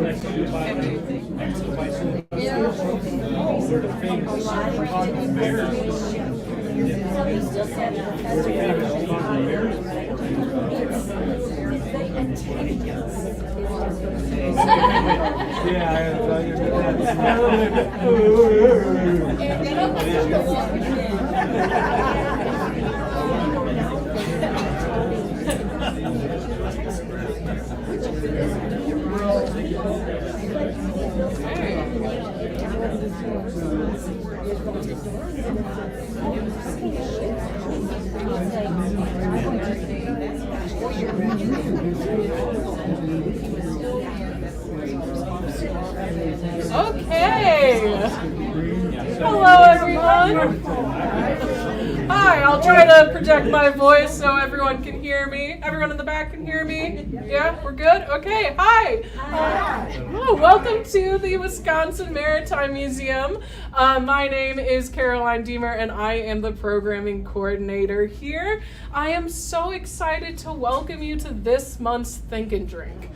Hello, everyone. Hi, I'll try to project my voice so everyone can hear me. Everyone in the back can hear me? Yeah, we're good? Okay, hi. Welcome to the Wisconsin Maritime Museum. My name is Caroline Deemer, and I am the programming coordinator here. I am so excited to welcome you to this month's Think and Drink.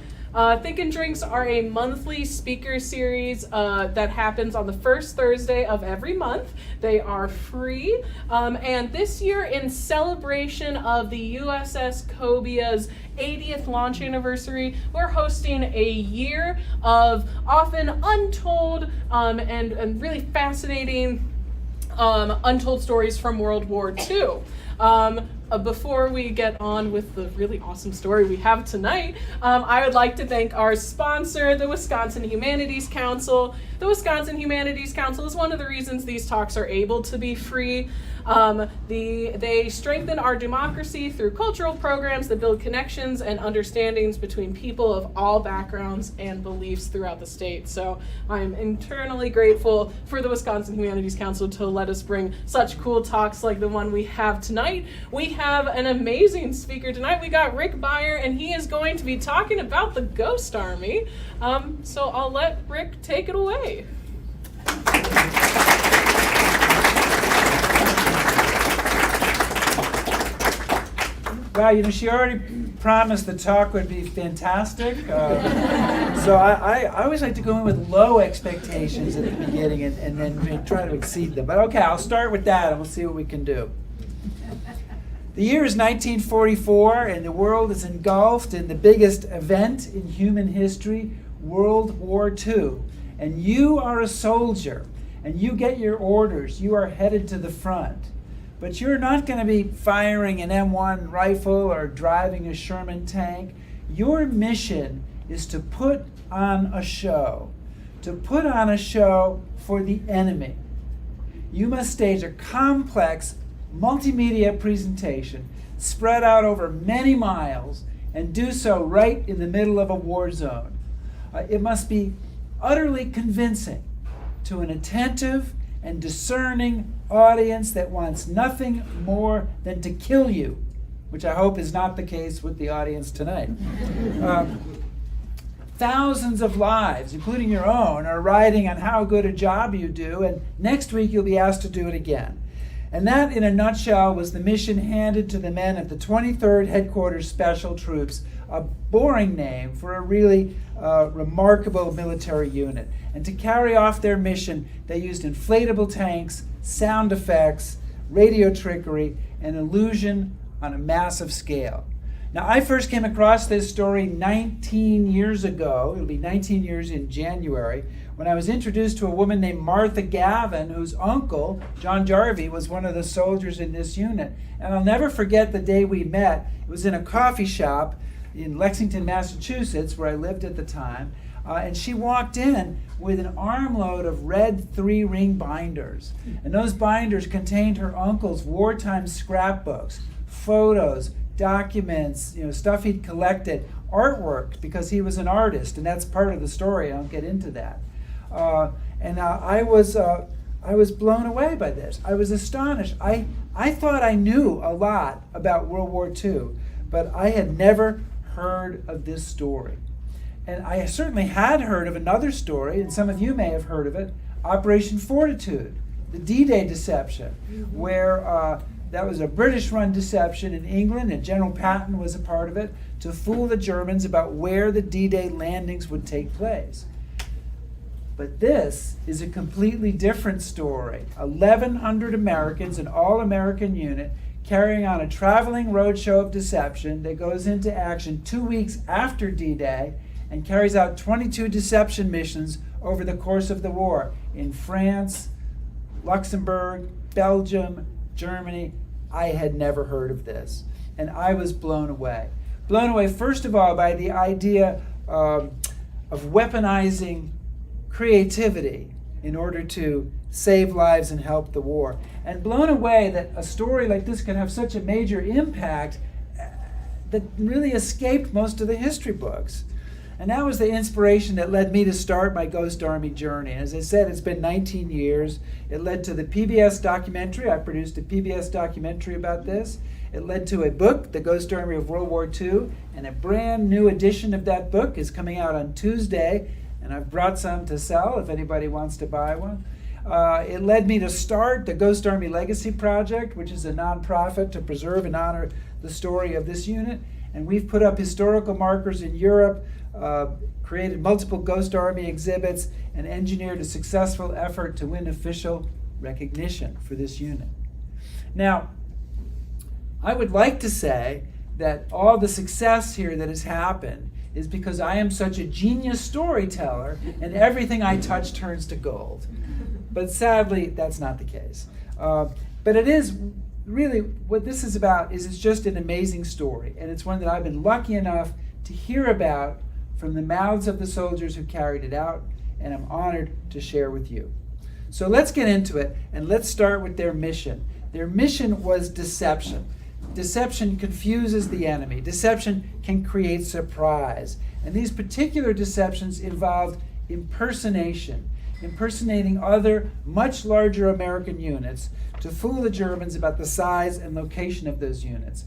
Think and Drinks are a monthly speaker series that happens on the first Thursday of every month. They are free. And this year, in celebration of the USS Cobia's 80th launch anniversary, we're hosting a year of often untold and really fascinating untold stories from World War II. Before we get on with the really awesome story we have tonight, I would like to thank our sponsor, the Wisconsin Humanities Council. The Wisconsin Humanities Council is one of the reasons these talks are able to be free. They strengthen our democracy through cultural programs that build connections and understandings between people of all backgrounds and beliefs throughout the state. So I'm internally grateful for the Wisconsin Humanities Council to let us bring such cool talks like the one we have tonight. We have an amazing speaker tonight. We got Rick Beyer, and he is going to be talking about the Ghost Army. So I'll let Rick take it away. Well, she already promised the talk would be fantastic. So I always like to go in with low expectations at the beginning and then try to exceed them. But okay, I'll start with that and we'll see what we can do. The year is 1944 and the world is engulfed in the biggest event in human history, World War II. And you are a soldier and you get your orders. You are headed to the front. But you're not going to be firing an M1 rifle or driving a Sherman tank. Your mission is to put on a show. To put on a show for the enemy. You must stage a complex multimedia presentation spread out over many miles and do so right in the middle of a war zone. It must be utterly convincing to an attentive and discerning audience that wants nothing more than to kill you, which I hope is not the case with the audience tonight. Thousands of lives, including your own, are riding on how good a job you do, and next week you'll be asked to do it again. And that, in a nutshell, was the mission handed to the men of the 23rd Headquarters Special Troops, a boring name for a really remarkable military unit. And to carry off their mission, they used inflatable tanks, sound effects, radio trickery, and illusion on a massive scale. Now, I first came across this story 19 years ago. It'll be 19 years in January, when I was introduced to a woman named Martha Gavin, whose uncle, John Jarvie, was one of the soldiers in this unit. And I'll never forget the day we met. It was in a coffee shop in Lexington, Massachusetts, where I lived at the time. And she walked in with an armload of red 3-ring binders. And those binders contained her uncle's wartime scrapbooks, photos, documents, stuff he'd collected, artwork, because he was an artist, and that's part of the story. I'll get into that. I was blown away by this. I was astonished. I thought I knew a lot about World War II, but I had never heard of this story. And I certainly had heard of another story, and some of you may have heard of it, Operation Fortitude, the D-Day deception, where That was a British-run deception in England, and General Patton was a part of it, to fool the Germans about where the D-Day landings would take place. But this is a completely different story. 1,100 Americans, an all-American unit, carrying on a traveling roadshow of deception that goes into action 2 weeks after D-Day and carries out 22 deception missions over the course of the war in France, Luxembourg, Belgium, Germany. I had never heard of this, and I was blown away. Blown away, first of all, by the idea of weaponizing creativity in order to save lives and help the war. And blown away that a story like this can have such a major impact that really escaped most of the history books. And that was the inspiration that led me to start my Ghost Army journey. As I said, it's been 19 years. It led to the PBS documentary. I produced a PBS documentary about this. It led to a book, The Ghost Army of World War II, and a brand new edition of that book is coming out on Tuesday, and I've brought some to sell if anybody wants to buy one. It led me to start the Ghost Army Legacy Project, which is a nonprofit to preserve and honor the story of this unit. And we've put up historical markers in Europe, created multiple Ghost Army exhibits, and engineered a successful effort to win official recognition for this unit. Now, I would like to say that all the success here that has happened is because I am such a genius storyteller and everything I touch turns to gold. But sadly, that's not the case. But it is really, what this is about is it's just an amazing story. And it's one that I've been lucky enough to hear about from the mouths of the soldiers who carried it out, and I'm honored to share with you. So let's get into it, and let's start with their mission. Their mission was deception. Deception confuses the enemy. Deception can create surprise. And these particular deceptions involved impersonation, impersonating other, much larger American units to fool the Germans about the size and location of those units.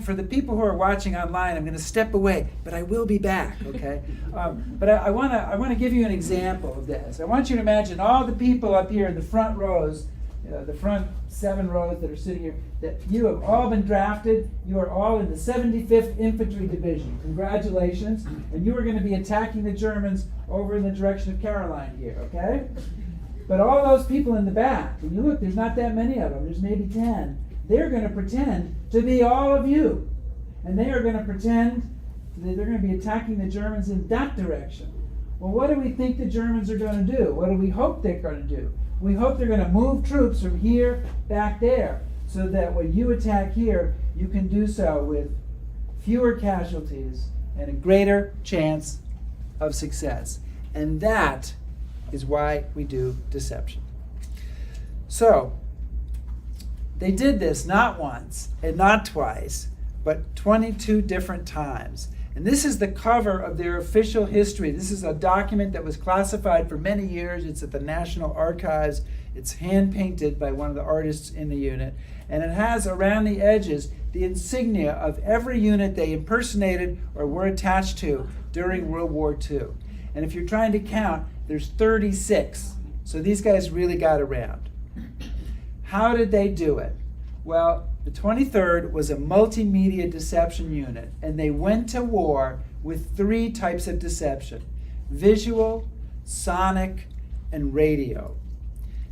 For the people who are watching online, I'm going to step away, but I will be back, okay? But I want to give you an example of this. I want you to imagine all the people up here in the front rows, the front 7 rows that are sitting here, that you have all been drafted. You are all in the 75th Infantry Division. Congratulations. And you are going to be attacking the Germans over in the direction of Caroline here, okay? But all those people in the back, when you look, there's not that many of them. There's maybe 10. They're going to pretend to be all of you. And they are going to pretend that they're going to be attacking the Germans in that direction. Well, what do we think the Germans are going to do? What do we hope they're going to do? We hope they're going to move troops from here back there so that when you attack here, you can do so with fewer casualties and a greater chance of success. And that is why we do deception. So, they did this not once and not twice, but 22 different times. And this is the cover of their official history. This is a document that was classified for many years. It's at the National Archives. It's hand-painted by one of the artists in the unit. And it has around the edges the insignia of every unit they impersonated or were attached to during World War II. And if you're trying to count, there's 36. So these guys really got around. How did they do it? Well, the 23rd was a multimedia deception unit, and they went to war with 3 types of deception: visual, sonic, and radio.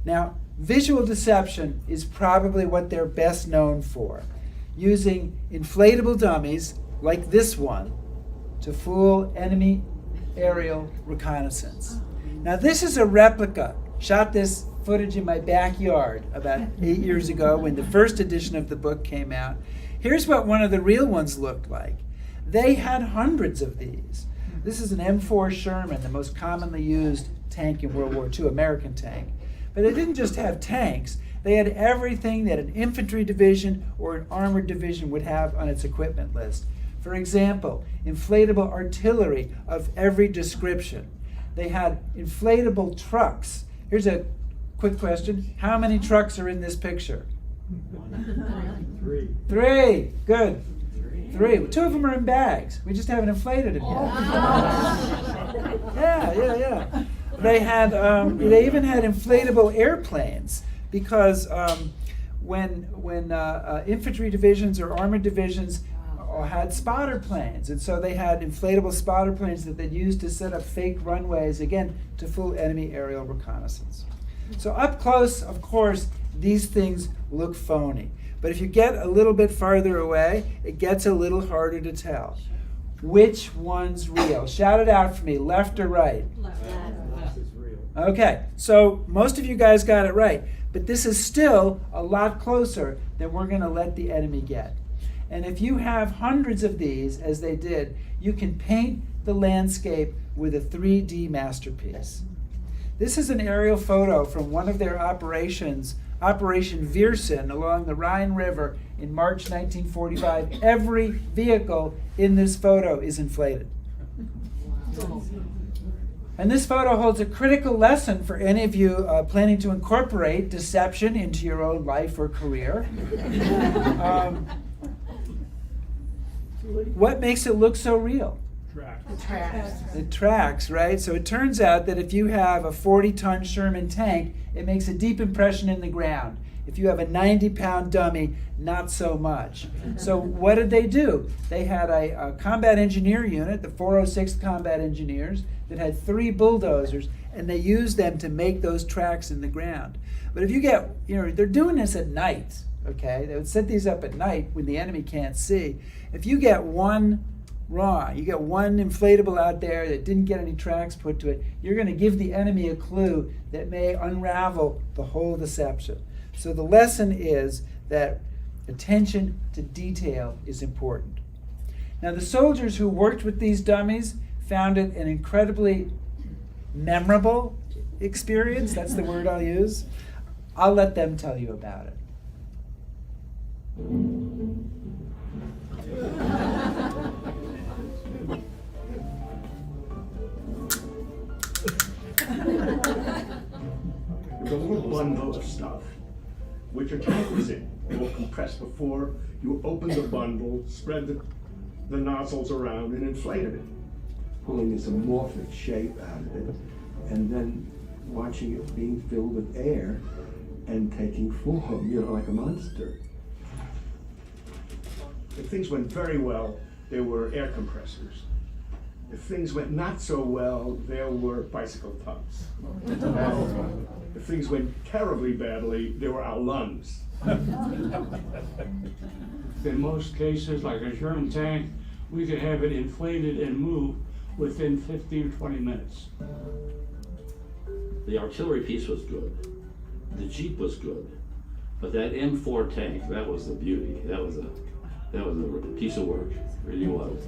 Now, visual deception is probably what they're best known for, using inflatable dummies like this one to fool enemy aerial reconnaissance. Now, this is a replica. Shot this footage in my backyard about 8 years ago when the first edition of the book came out. Here's what one of the real ones looked like. They had hundreds of these. This is an M4 Sherman, the most commonly used tank in World War II, American tank. But they didn't just have tanks. They had everything that an infantry division or an armored division would have on its equipment list. For example, inflatable artillery of every description. They had inflatable trucks. Here's a quick question. How many trucks are in this picture? 3. 3. Good. 3. 2 of them are in bags. We just haven't inflated them yet. Yeah. They had. They even had inflatable airplanes because when infantry divisions or armored divisions had spotter planes, and so they had inflatable spotter planes that they'd use to set up fake runways, again, to fool enemy aerial reconnaissance. So up close, of course, these things look phony. But if you get a little bit farther away, it gets a little harder to tell. Which one's real? Shout it out for me, left or right? Left. This is real. Okay, so most of you guys got it right, but this is still a lot closer than we're going to let the enemy get. And if you have hundreds of these, as they did, you can paint the landscape with a 3D masterpiece. This is an aerial photo from one of their operations, Operation Viersen, along the Rhine River in March 1945. Every vehicle in this photo is inflated. And this photo holds a critical lesson for any of you planning to incorporate deception into your own life or career. What makes it look so real? It tracks, right? So it turns out that if you have a 40-ton Sherman tank, it makes a deep impression in the ground. If you have a 90-pound dummy, not so much. So what did they do? They had a combat engineer unit, the 406th Combat Engineers, that had 3 bulldozers, and they used them to make those tracks in the ground. But if you get, they're doing this at night, okay? They would set these up at night when the enemy can't see. If you get one wrong, you get one inflatable out there that didn't get any tracks put to it, you're going to give the enemy a clue that may unravel the whole deception. So the lesson is that attention to detail is important. Now the soldiers who worked with these dummies found it an incredibly memorable experience. That's the word I'll use. I'll let them tell you about it. There's a little bundle of stuff which a tank was in. They were compressed before you opened the bundle, spread the nozzles around, and inflated it. Pulling this amorphic shape out of it, and then watching it being filled with air and taking form, like a monster. If things went very well, there were air compressors. If things went not so well, there were bicycle pumps. And if things went terribly badly, there were our lungs. In most cases, like a Sherman tank, we could have it inflated and move within 15 or 20 minutes. The artillery piece was good. The Jeep was good. But that M4 tank, that was the beauty. That was a piece of work. It really was.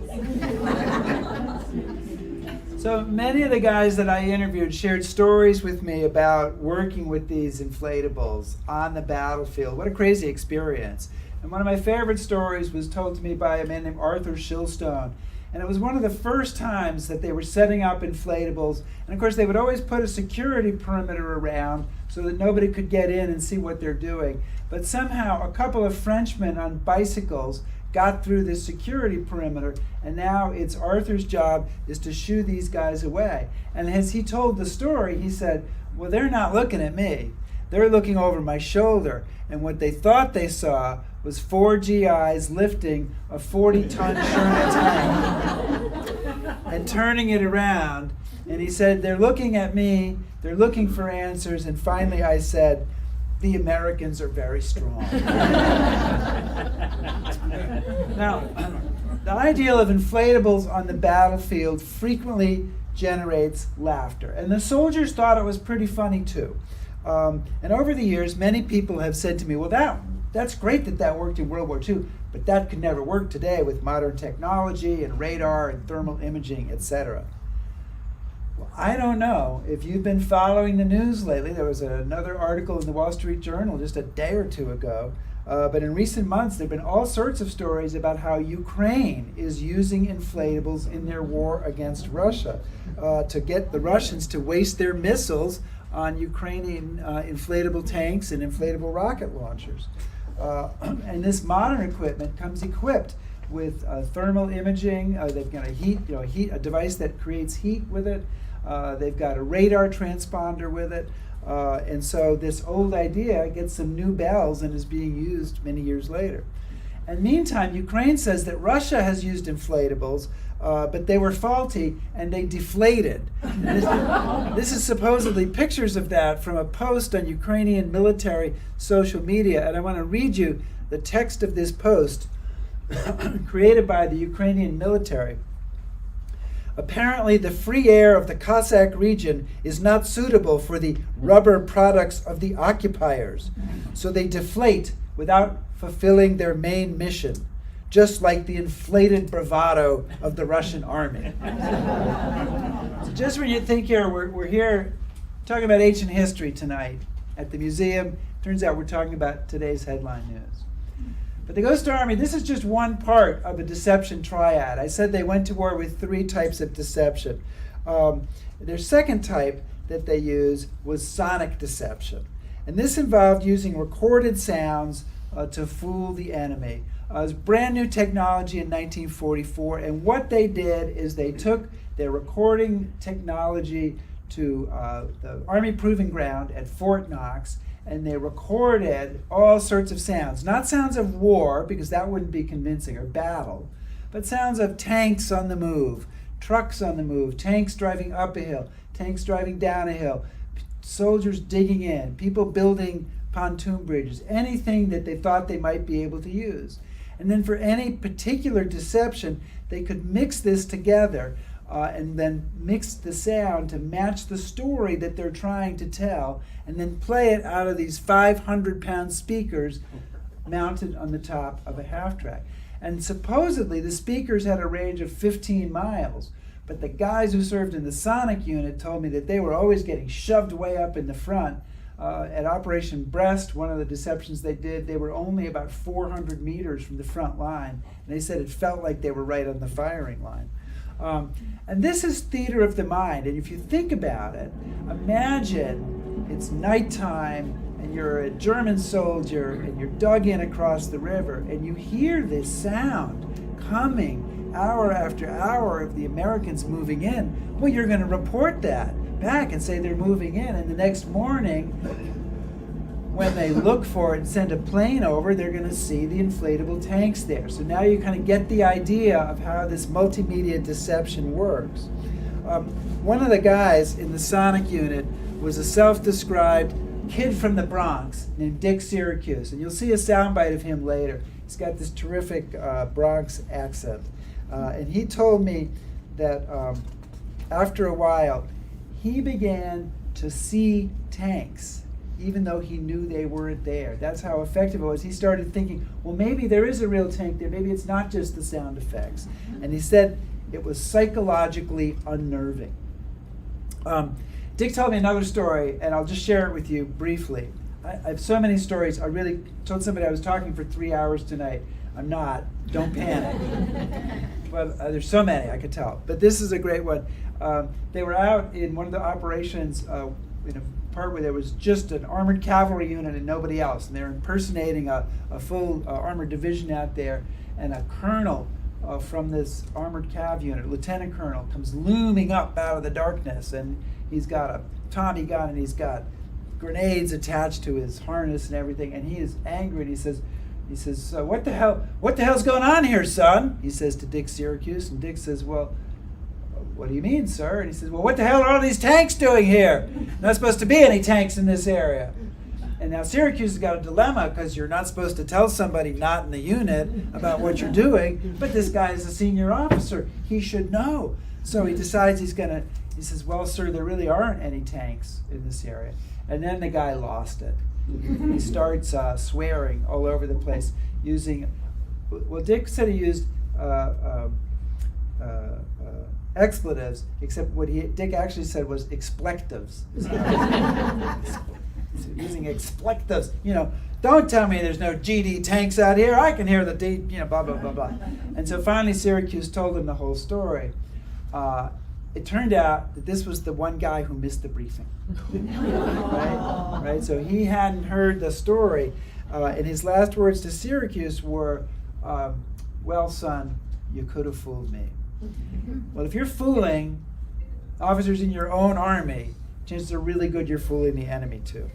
So many of the guys that I interviewed shared stories with me about working with these inflatables on the battlefield. What a crazy experience. And one of my favorite stories was told to me by a man named Arthur Shilstone. And it was one of the first times that they were setting up inflatables. And of course, they would always put a security perimeter around so that nobody could get in and see what they're doing. But somehow, a couple of Frenchmen on bicycles got through this security perimeter, and now it's Arthur's job is to shoo these guys away. And as he told the story, he said, well, they're not looking at me. They're looking over my shoulder. And what they thought they saw was 4 GIs lifting a 40-ton Sherman tank and turning it around. And he said, they're looking at me, they're looking for answers, and finally I said, the Americans are very strong. Now, the ideal of inflatables on the battlefield frequently generates laughter. And the soldiers thought it was pretty funny too. And over the years, many people have said to me, well, that's great that worked in World War II, but that could never work today with modern technology and radar and thermal imaging, etc. Well, I don't know if you've been following the news lately. There was another article in the Wall Street Journal just a day or two ago. But in recent months, there have been all sorts of stories about how Ukraine is using inflatables in their war against Russia to get the Russians to waste their missiles on Ukrainian inflatable tanks and inflatable rocket launchers. And this modern equipment comes equipped with thermal imaging. They've got a device that creates heat with it. They've got a radar transponder with it. And so this old idea gets some new bells and is being used many years later. And meantime, Ukraine says that Russia has used inflatables, but they were faulty and they deflated. This is supposedly pictures of that from a post on Ukrainian military social media. And I want to read you the text of this post created by the Ukrainian military. Apparently, the free air of the Cossack region is not suitable for the rubber products of the occupiers, so they deflate without fulfilling their main mission, just like the inflated bravado of the Russian army. So just when you think here, we're here talking about ancient history tonight at the museum. Turns out we're talking about today's headline news. But the Ghost Army, this is just one part of a deception triad. I said they went to war with 3 types of deception. Their second type that they used was sonic deception. And this involved using recorded sounds to fool the enemy. It was brand new technology in 1944, and what they did is they took their recording technology to the Army Proving Ground at Fort Knox, and they recorded all sorts of sounds. Not sounds of war, because that wouldn't be convincing, or battle, but sounds of tanks on the move, trucks on the move, tanks driving up a hill, tanks driving down a hill, soldiers digging in, people building pontoon bridges, anything that they thought they might be able to use. And then for any particular deception, they could mix this together and then mix the sound to match the story that they're trying to tell, and then play it out of these 500-pound speakers mounted on the top of a half-track. And supposedly the speakers had a range of 15 miles, but the guys who served in the sonic unit told me that they were always getting shoved way up in the front. At Operation Breast, one of the deceptions they did, they were only about 400 meters from the front line, and they said it felt like they were right on the firing line. And this is theater of the mind, and if you think about it, imagine it's nighttime and you're a German soldier and you're dug in across the river and you hear this sound coming hour after hour of the Americans moving in. Well, you're going to report that back and say they're moving in, and the next morning when they look for it and send a plane over, they're going to see the inflatable tanks there. So now you kind of get the idea of how this multimedia deception works. One of the guys in the sonic unit was a self-described kid from the Bronx named Dick Syracuse, and you'll see a soundbite of him later. He's got this terrific Bronx accent, and he told me that after a while he began to see tanks even though he knew they weren't there. That's how effective it was. He started thinking, well, maybe there is a real tank there. Maybe it's not just the sound effects. And he said it was psychologically unnerving. Dick told me another story, and I'll just share it with you briefly. I have so many stories. I really told somebody I was talking for 3 hours tonight. I'm not. Don't panic. But there's so many, I could tell. But this is a great one. They were out in one of the operations in a part where there was just an armored cavalry unit and nobody else. And they're impersonating a full armored division out there. And a colonel from this armored cav unit, lieutenant colonel, comes looming up out of the darkness. And he's got a Tommy gun and he's got grenades attached to his harness and everything. And he is angry and he says, what the hell's going on here, son? He says to Dick Syracuse. And Dick says, well, what do you mean, sir? And he says, well, what the hell are all these tanks doing here? Not supposed to be any tanks in this area. And now Syracuse has got a dilemma because you're not supposed to tell somebody not in the unit about what you're doing, but this guy is a senior officer. He should know. So he decides he says, well, sir, there really aren't any tanks in this area. And then the guy lost it. He starts swearing all over the place using, well, Dick said he used expletives, except what Dick actually said was explectives. Using explectives. Don't tell me there's no GD tanks out here. I can hear the D, blah, blah, blah, blah. And so finally Syracuse told him the whole story. It turned out that this was the one guy who missed the briefing. Right? So he hadn't heard the story. And his last words to Syracuse were, well, son, you could have fooled me. Well, if you're fooling officers in your own army, chances are really good you're fooling the enemy too.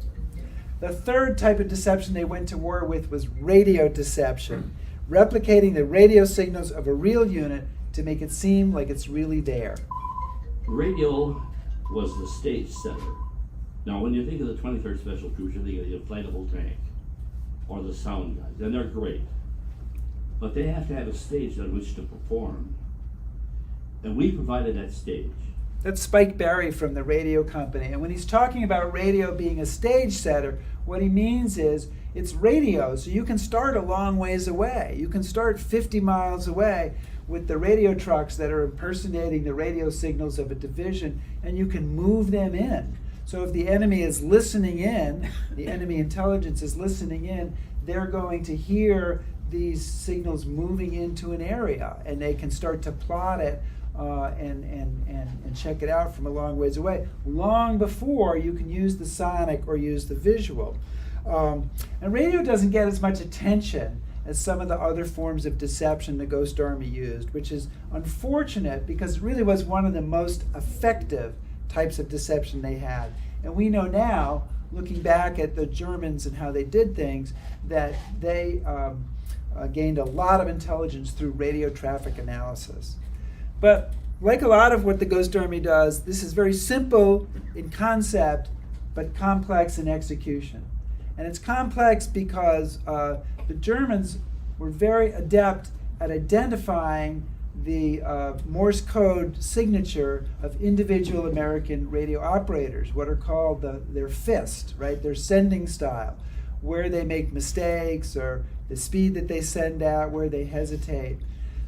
The third type of deception they went to war with was radio deception, replicating the radio signals of a real unit to make it seem like it's really there. Radio was the stage setter. Now, when you think of the 23rd Special Troops, you think of the inflatable tank or the sound guys, and they're great. But they have to have a stage on which to perform. And we provided that stage. That's Spike Barry from the radio company. And when he's talking about radio being a stage setter, what he means is it's radio, so you can start a long ways away. You can start 50 miles away with the radio trucks that are impersonating the radio signals of a division, and you can move them in. So if the enemy is listening in, the enemy intelligence is listening in, they're going to hear these signals moving into an area, and they can start to plot it and check it out from a long ways away, long before you can use the sonic or use the visual. And radio doesn't get as much attention as some of the other forms of deception the Ghost Army used, which is unfortunate because it really was one of the most effective types of deception they had. And we know now, looking back at the Germans and how they did things, that they gained a lot of intelligence through radio traffic analysis. But like a lot of what the Ghost Army does, this is very simple in concept, but complex in execution. And it's complex because the Germans were very adept at identifying the Morse code signature of individual American radio operators, what are called their fist, right? Their sending style, where they make mistakes or the speed that they send out, where they hesitate.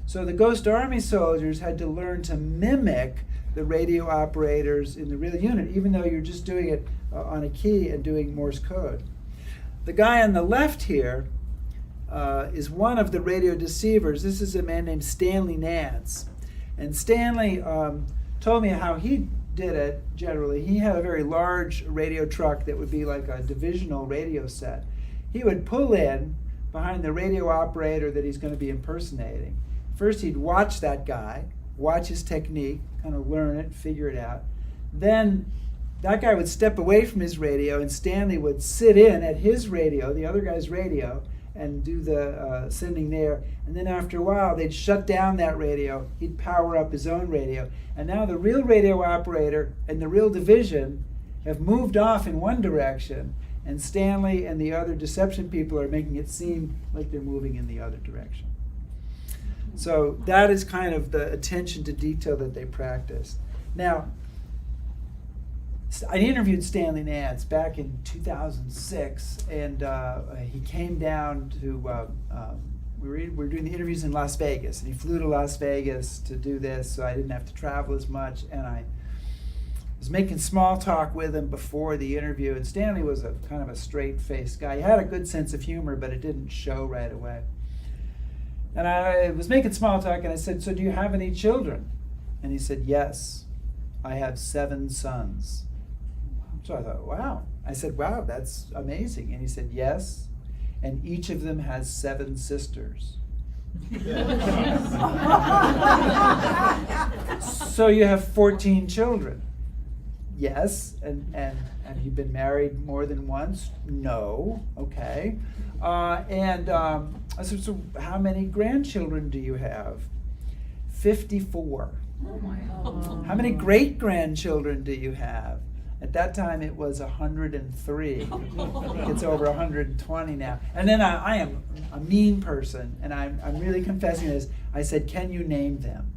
So the Ghost Army soldiers had to learn to mimic the radio operators in the real unit, even though you're just doing it on a key and doing Morse code. The guy on the left here is one of the radio deceivers. This is a man named Stanley Nance. And Stanley told me how he did it generally. He had a very large radio truck that would be like a divisional radio set. He would pull in behind the radio operator that he's going to be impersonating. First, he'd watch that guy, watch his technique, kind of learn it, figure it out. Then that guy would step away from his radio, and Stanley would sit in at his radio, the other guy's radio, and do the sending there. And then after a while, they'd shut down that radio. He'd power up his own radio. And now the real radio operator and the real division have moved off in one direction, and Stanley and the other deception people are making it seem like they're moving in the other direction. So that is kind of the attention to detail that they practiced. Now, I interviewed Stanley Nance back in 2006, and he came down to, we were doing the interviews in Las Vegas, and he flew to Las Vegas to do this, so I didn't have to travel as much, and I was making small talk with him before the interview, and Stanley was a kind of a straight-faced guy. He had a good sense of humor, but it didn't show right away. And I was making small talk, and I said, "So do you have any children?" And he said, "Yes, I have 7 sons." So I thought, wow. I said, "Wow, that's amazing." And he said, "Yes, and each of them has 7 sisters." "So you have 14 children?" "Yes, and have you been married more than once?" "No." "Okay." I said, "So how many grandchildren do you have?" 54. Oh my God. "How many great-grandchildren do you have?" At that time, it was 103. I think it's over 120 now. And then I am a mean person, and I'm really confessing this. I said, "Can you name them?"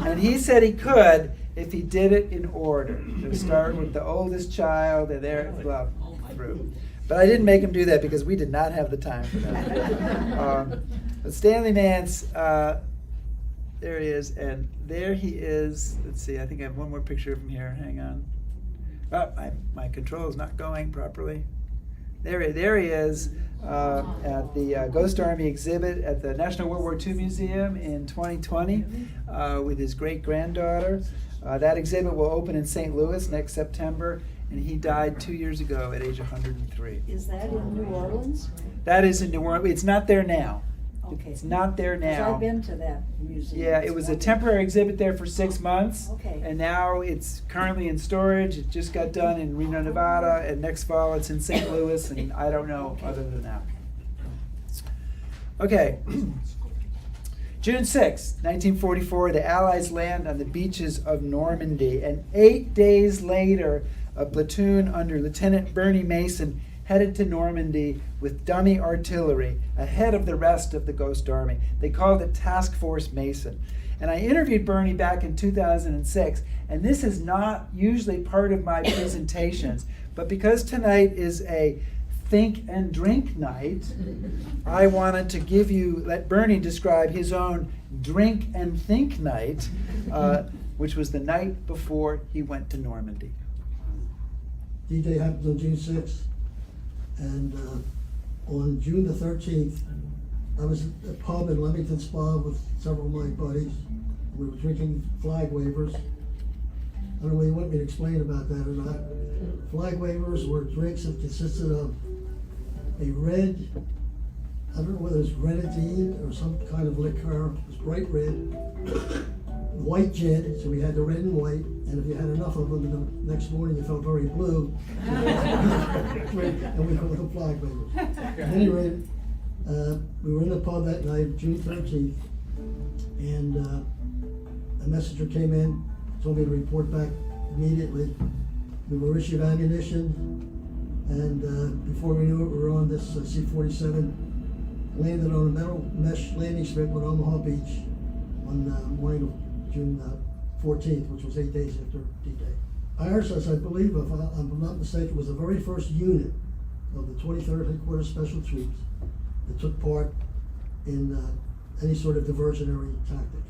And he said he could if he did it in order. To start with the oldest child, and there, well, through. But I didn't make him do that because we did not have the time for that. But Stanley Nance, there he is, and there he is. Let's see, I think I have one more picture of him here. Hang on. Oh, my control is not going properly. There he is at the Ghost Army exhibit at the National World War II Museum in 2020 with his great-granddaughter. That exhibit will open in St. Louis next September, and he died 2 years ago at age 103. Is that in New Orleans? That is in New Orleans. It's not there now. Okay. It's not there 'Cause now. I've been to that museum. Yeah, it It's was a wonderful. temporary exhibit there for 6 months. Okay. And now it's currently in storage. It just got done in Reno, Nevada, and next fall it's in St. Louis, and I don't know other than that. Okay. June 6, 1944, the Allies land on the beaches of Normandy, and 8 days later, a platoon under Lieutenant Bernie Mason headed to Normandy with dummy artillery ahead of the rest of the Ghost Army. They called it Task Force Mason. And I interviewed Bernie back in 2006, and this is not usually part of my presentations, but because tonight is a think and drink night, I wanted to let Bernie describe his own drink and think night, which was the night before he went to Normandy. D-Day happened on June 6th, and on June the 13th, I was at a pub in Leamington Spa with several of my buddies. We were drinking flag wavers. I don't know whether you want me to explain about that or not. Flag wavers were drinks that consisted of a red, I don't know whether it's grenadine or some kind of liqueur, it was bright red, white gin, so we had the red and white, and if you had enough of them, the next morning you felt very blue. And we called them flag wavers. At any rate, we were in the pub that night, June 13th, and a messenger came in, told me to report back immediately. We were issued ammunition, and before we knew it, we were on this C-47, landed on a metal mesh landing strip on Omaha Beach on the morning of June 14th, which was 8 days after D-Day. IRSS, I believe, if I'm not mistaken, was the very first unit of the 23rd Headquarters Special Troops that took part in any sort of diversionary tactic.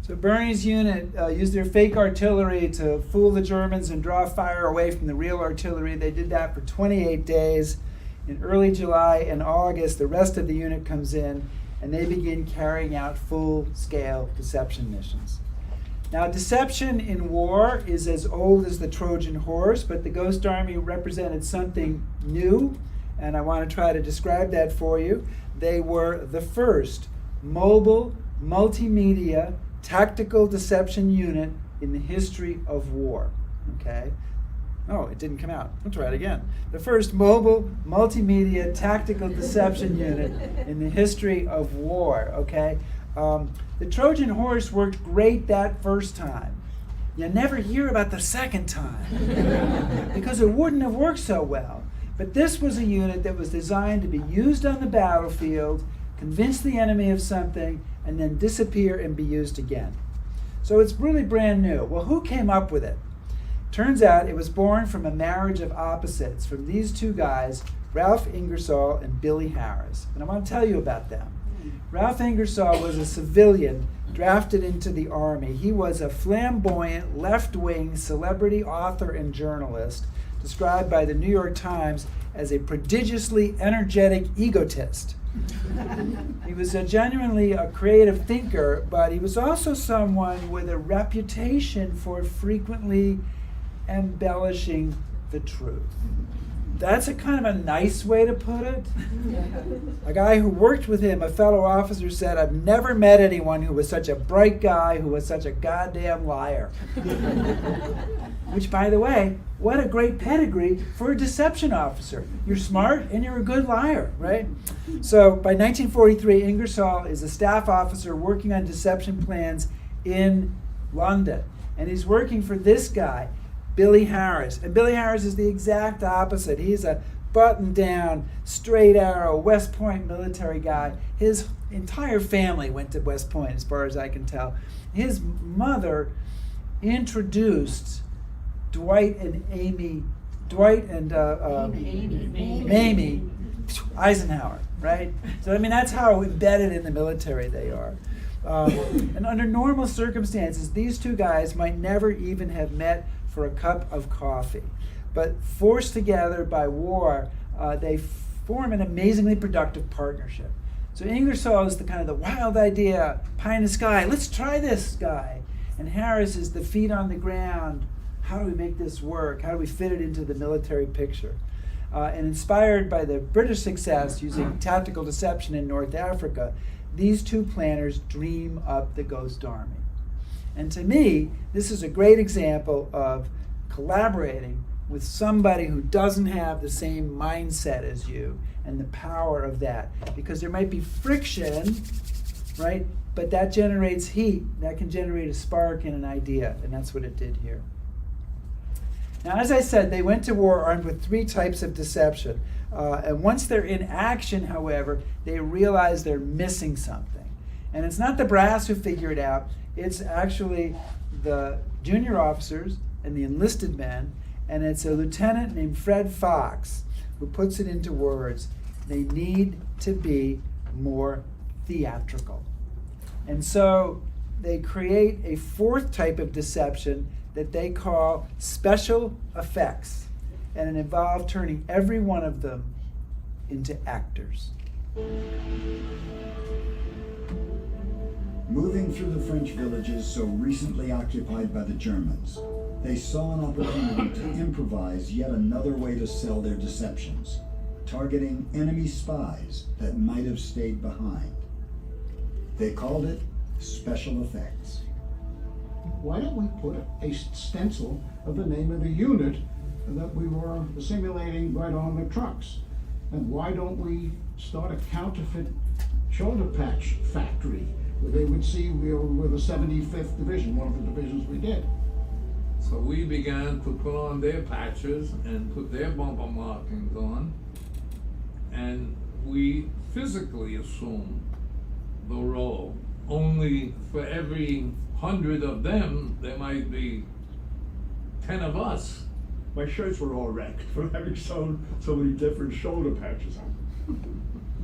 So Bernie's unit used their fake artillery to fool the Germans and draw fire away from the real artillery. They did that for 28 days. In early July and August, the rest of the unit comes in, and they begin carrying out full-scale deception missions. Now, deception in war is as old as the Trojan horse, but the Ghost Army represented something new, and I want to try to describe that for you. They were the first mobile, multimedia, tactical deception unit in the history of war. Okay? Oh, it didn't come out. I'll try it again. The first mobile, multimedia, tactical deception unit in the history of war. Okay? The Trojan horse worked great that first time. You never hear about the second time because it wouldn't have worked so well. But this was a unit that was designed to be used on the battlefield, convince the enemy of something, and then disappear and be used again. So it's really brand new. Well, who came up with it? Turns out it was born from a marriage of opposites, from these two guys, Ralph Ingersoll and Billy Harris. And I want to tell you about them. Ralph Ingersoll was a civilian drafted into the Army. He was a flamboyant, left-wing celebrity author and journalist, described by the New York Times as a prodigiously energetic egotist. He was genuinely a creative thinker, but he was also someone with a reputation for frequently embellishing the truth. That's a kind of a nice way to put it. A guy who worked with him, a fellow officer, said, "I've never met anyone who was such a bright guy, who was such a goddamn liar." Which, by the way, what a great pedigree for a deception officer. You're smart and you're a good liar, right? So by 1943, Ingersoll is a staff officer working on deception plans in London. And he's working for this guy, Billy Harris. And Billy Harris is the exact opposite. He's a button-down, straight arrow, West Point military guy. His entire family went to West Point, as far as I can tell. His mother introduced Mamie Eisenhower, right? So I mean, that's how embedded in the military they are. And under normal circumstances, these two guys might never even have met for a cup of coffee. But forced together by war, they form an amazingly productive partnership. So Ingersoll is the kind of the wild idea, pie in the sky, let's try this guy. And Harris is the feet on the ground, how do we make this work? How do we fit it into the military picture? And inspired by the British success using tactical deception in North Africa, these two planners dream up the Ghost Army. And to me, this is a great example of collaborating with somebody who doesn't have the same mindset as you and the power of that. Because there might be friction, right? But that generates heat. That can generate a spark and an idea, and that's what it did here. Now, as I said, they went to war armed with 3 types of deception. And once they're in action, however, they realize they're missing something. And it's not the brass who figure it out. It's actually the junior officers and the enlisted men, and it's a lieutenant named Fred Fox who puts it into words. They need to be more theatrical. And so they create a 4th type of deception that they call special effects, and it involved turning every one of them into actors. Moving through the French villages so recently occupied by the Germans, they saw an opportunity to improvise yet another way to sell their deceptions, targeting enemy spies that might have stayed behind. They called it special effects. Why don't we put a stencil of the name of the unit that we were simulating right on the trucks? And why don't we start a counterfeit shoulder patch factory where they would see we were with the 75th Division, one of the divisions we did. So we began to put on their patches and put their bumper markings on, and we physically assumed the role. Only for every 100 of them, there might be 10 of us. My shirts were all wrecked from having sewn so many different shoulder patches on.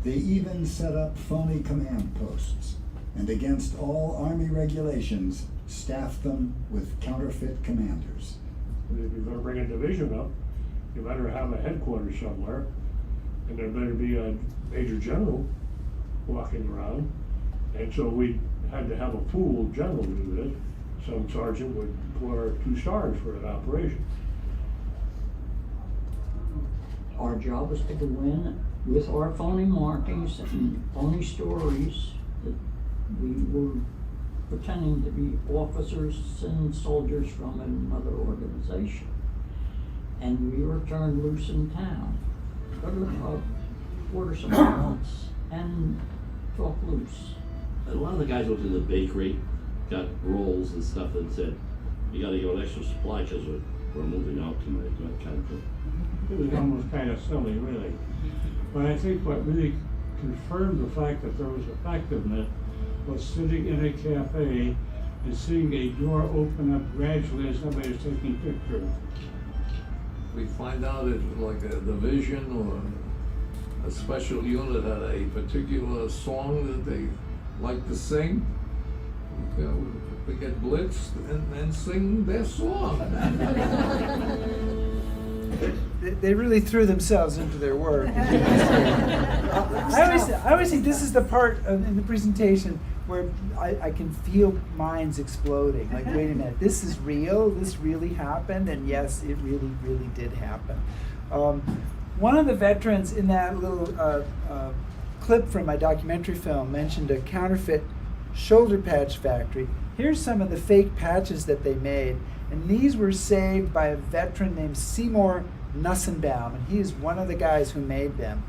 They even set up phony command posts, and against all Army regulations, staffed them with counterfeit commanders. If you're going to bring a division up, you better have a headquarters somewhere, and there better be a major general walking around. And so we had to have a pool general do this. Some sergeant would wear 2 stars for an operation. Our job was to go in with our phony markings and phony stories that we were pretending to be officers and soldiers from another organization. And we were turned loose in town. Go to the pub, order some donuts, and talk loose. A lot of the guys went to the bakery, got rolls and stuff, and said, "You got to get an extra supply because we're moving out tonight," that kind of thing. It was almost kind of silly, really. But I think what really confirmed the fact that there was effectiveness was sitting in a cafe and seeing a door open up gradually as somebody was taking pictures. We find out it was like a division or a special unit had a particular song that they like to sing. We get blitzed and sing their song. They really threw themselves into their work. I always think this is the part in the presentation where I can feel minds exploding. Like, wait a minute, this is real? This really happened? And yes, it really, really did happen. One of the veterans in that little clip from my documentary film mentioned a counterfeit shoulder patch factory. Here's some of the fake patches that they made. And these were saved by a veteran named Seymour Nussenbaum, and he is one of the guys who made them.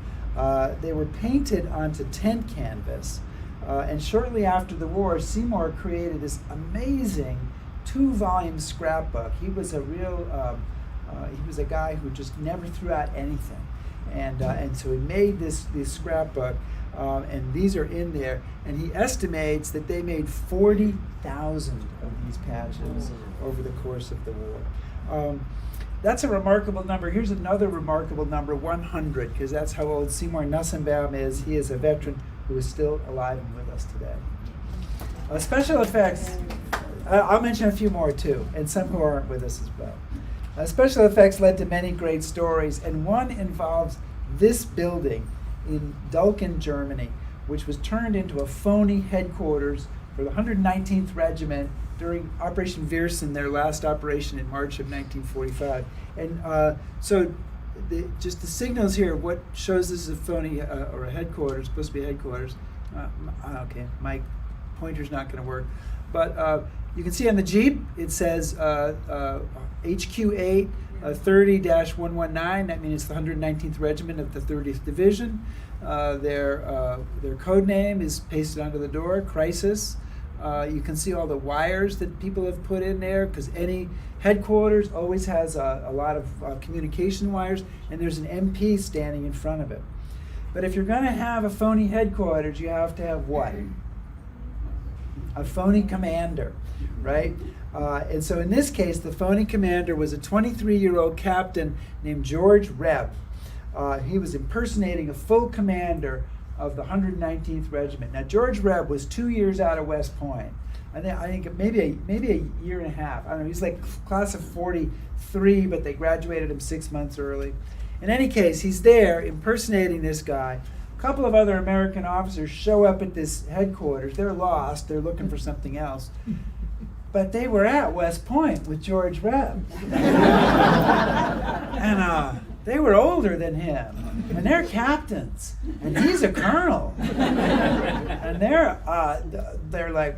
They were painted onto tent canvas, and shortly after the war, Seymour created this amazing 2-volume scrapbook. He was a real, he was a guy who just never threw out anything, and so he made this scrapbook, and these are in there, and he estimates that they made 40,000 of these patches over the course of the war. That's a remarkable number. Here's another remarkable number, 100, because that's how old Seymour Nussenbaum is. He is a veteran who is still alive and with us today. Special effects, I'll mention a few more too, and some who aren't with us as well. Special effects led to many great stories, and one involves this building in Dulken, Germany, which was turned into a phony headquarters for the 119th Regiment during Operation Viersen, their last operation in March of 1945. And so just the signals here, what shows this is a phony or a headquarters, supposed to be a headquarters. Okay, my pointer's not going to work. But you can see on the Jeep, it says HQ8 30-119. That means it's the 119th Regiment of the 30th Division. Their code name is pasted onto the door, Crisis. You can see all the wires that people have put in there, because any headquarters always has a lot of communication wires, and there's an MP standing in front of it. But if you're going to have a phony headquarters, you have to have what? A phony commander, right? And so in this case, the phony commander was a 23-year-old captain named George Reb. He was impersonating a full commander of the 119th Regiment. Now, George Reb was 2 years out of West Point. I think maybe a year and a half. I don't know. He's like class of 43, but they graduated him 6 months early. In any case, he's there impersonating this guy. A couple of other American officers show up at this headquarters. They're lost. They're looking for something else. But they were at West Point with George Reb. And they were older than him. And they're captains. And he's a colonel. And they're like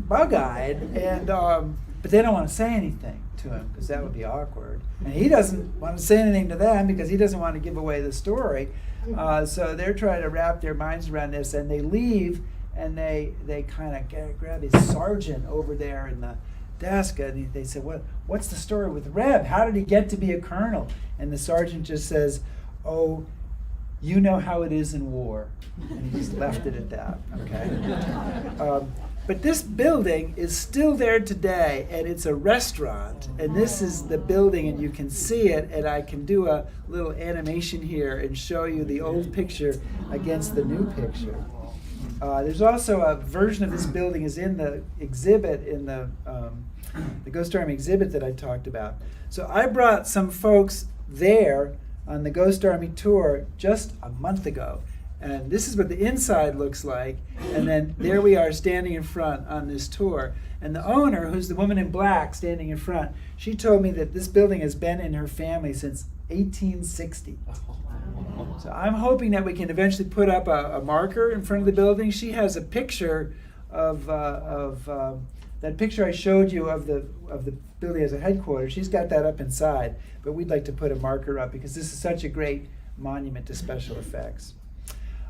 bug-eyed. And but they don't want to say anything to him, because that would be awkward. And he doesn't want to say anything to them because he doesn't want to give away the story. So they're trying to wrap their minds around this, and they leave, and they kind of grab his sergeant over there in the desk, and they say, what's the story with Reb? How did he get to be a colonel? And the sergeant just says, oh, you know how it is in war. And he just left it at that, okay? But this building is still there today, and it's a restaurant. And this is the building, and you can see it, and I can do a little animation here and show you the old picture against the new picture. There's also a version of this building is in the exhibit, in the Ghost Army exhibit that I talked about. So I brought some folks there on the Ghost Army tour just a month ago. And this is what the inside looks like. And then there we are standing in front on this tour. And the owner, who's the woman in black standing in front, she told me that this building has been in her family since 1860. So I'm hoping that we can eventually put up a marker in front of the building. She has a picture of that picture I showed you of the building as a headquarters. She's got that up inside. But we'd like to put a marker up because this is such a great monument to special effects.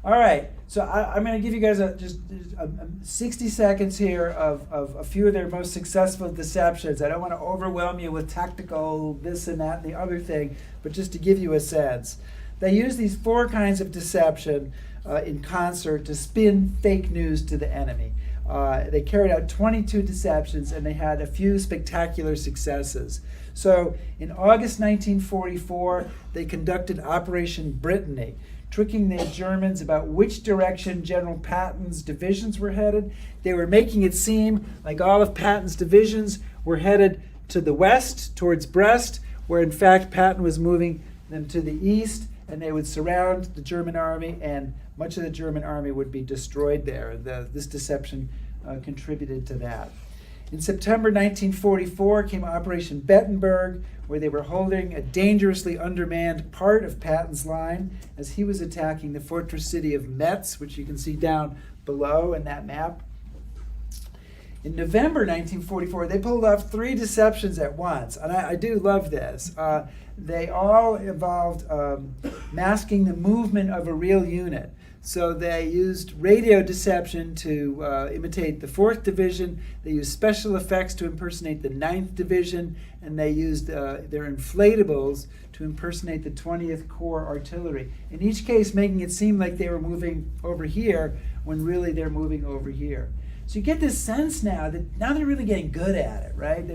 All right, so I'm going to give you guys just 60 seconds here of a few of their most successful deceptions. I don't want to overwhelm you with tactical this and that and the other thing, but just to give you a sense. They use these 4 kinds of deception in concert to spin fake news to the enemy. They carried out 22 deceptions, and they had a few spectacular successes. So in August 1944, they conducted Operation Brittany, tricking the Germans about which direction General Patton's divisions were headed. They were making it seem like all of Patton's divisions were headed to the west, towards Brest, where in fact Patton was moving them to the east, and they would surround the German army, and much of the German army would be destroyed there. This deception contributed to that. In September 1944 came Operation Bettenberg, where they were holding a dangerously undermanned part of Patton's line as he was attacking the fortress city of Metz, which you can see down below in that map. In November 1944, they pulled off 3 deceptions at once, and I do love this. They all involved masking the movement of a real unit. So they used radio deception to imitate the 4th Division. They used special effects to impersonate the 9th Division, and they used their inflatables to impersonate the 20th Corps Artillery. In each case, making it seem like they were moving over here when really they're moving over here. So you get this sense now that now they're really getting good at it, right?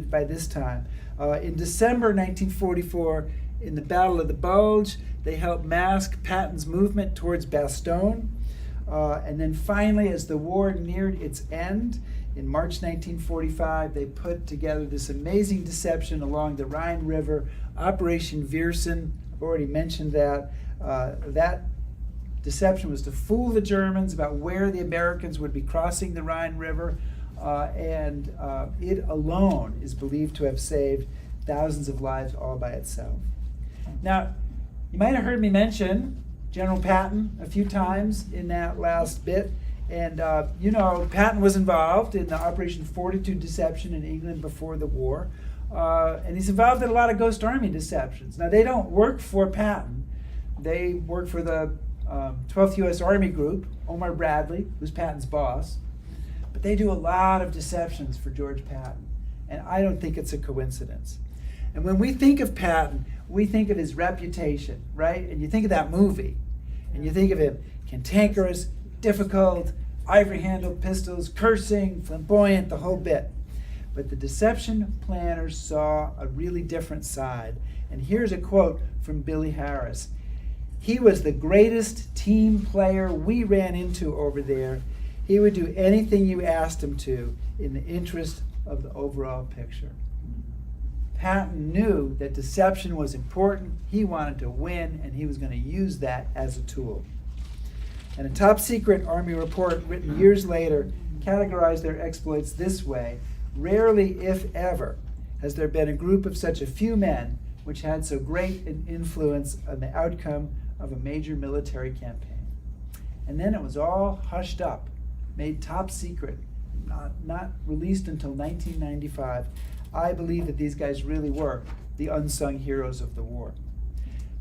By this time. In December 1944, in the Battle of the Bulge, they helped mask Patton's movement towards Bastogne. And then finally, as the war neared its end, in March 1945, they put together this amazing deception along the Rhine River, Operation Viersen. I've already mentioned that. That deception was to fool the Germans about where the Americans would be crossing the Rhine River, and it alone is believed to have saved thousands of lives all by itself. Now, you might have heard me mention General Patton a few times in that last bit. And, Patton was involved in the Operation Fortitude Deception in England before the war. And he's involved in a lot of Ghost Army deceptions. Now, they don't work for Patton. They work for the 12th U.S. Army Group, Omar Bradley, who's Patton's boss. But they do a lot of deceptions for George Patton. And I don't think it's a coincidence. And when we think of Patton, we think of his reputation, right? And you think of that movie, and you think of him cantankerous, difficult, ivory-handled pistols, cursing, flamboyant, the whole bit. But the deception planners saw a really different side. And here's a quote from Billy Harris. "He was the greatest team player we ran into over there. He would do anything you asked him to in the interest of the overall picture." Patton knew that deception was important. He wanted to win, and he was going to use that as a tool. And a top secret Army report written years later categorized their exploits this way: "Rarely, if ever, has there been a group of such a few men which had so great an influence on the outcome of a major military campaign." And then it was all hushed up, made top secret, not released until 1995. I believe that these guys really were the unsung heroes of the war.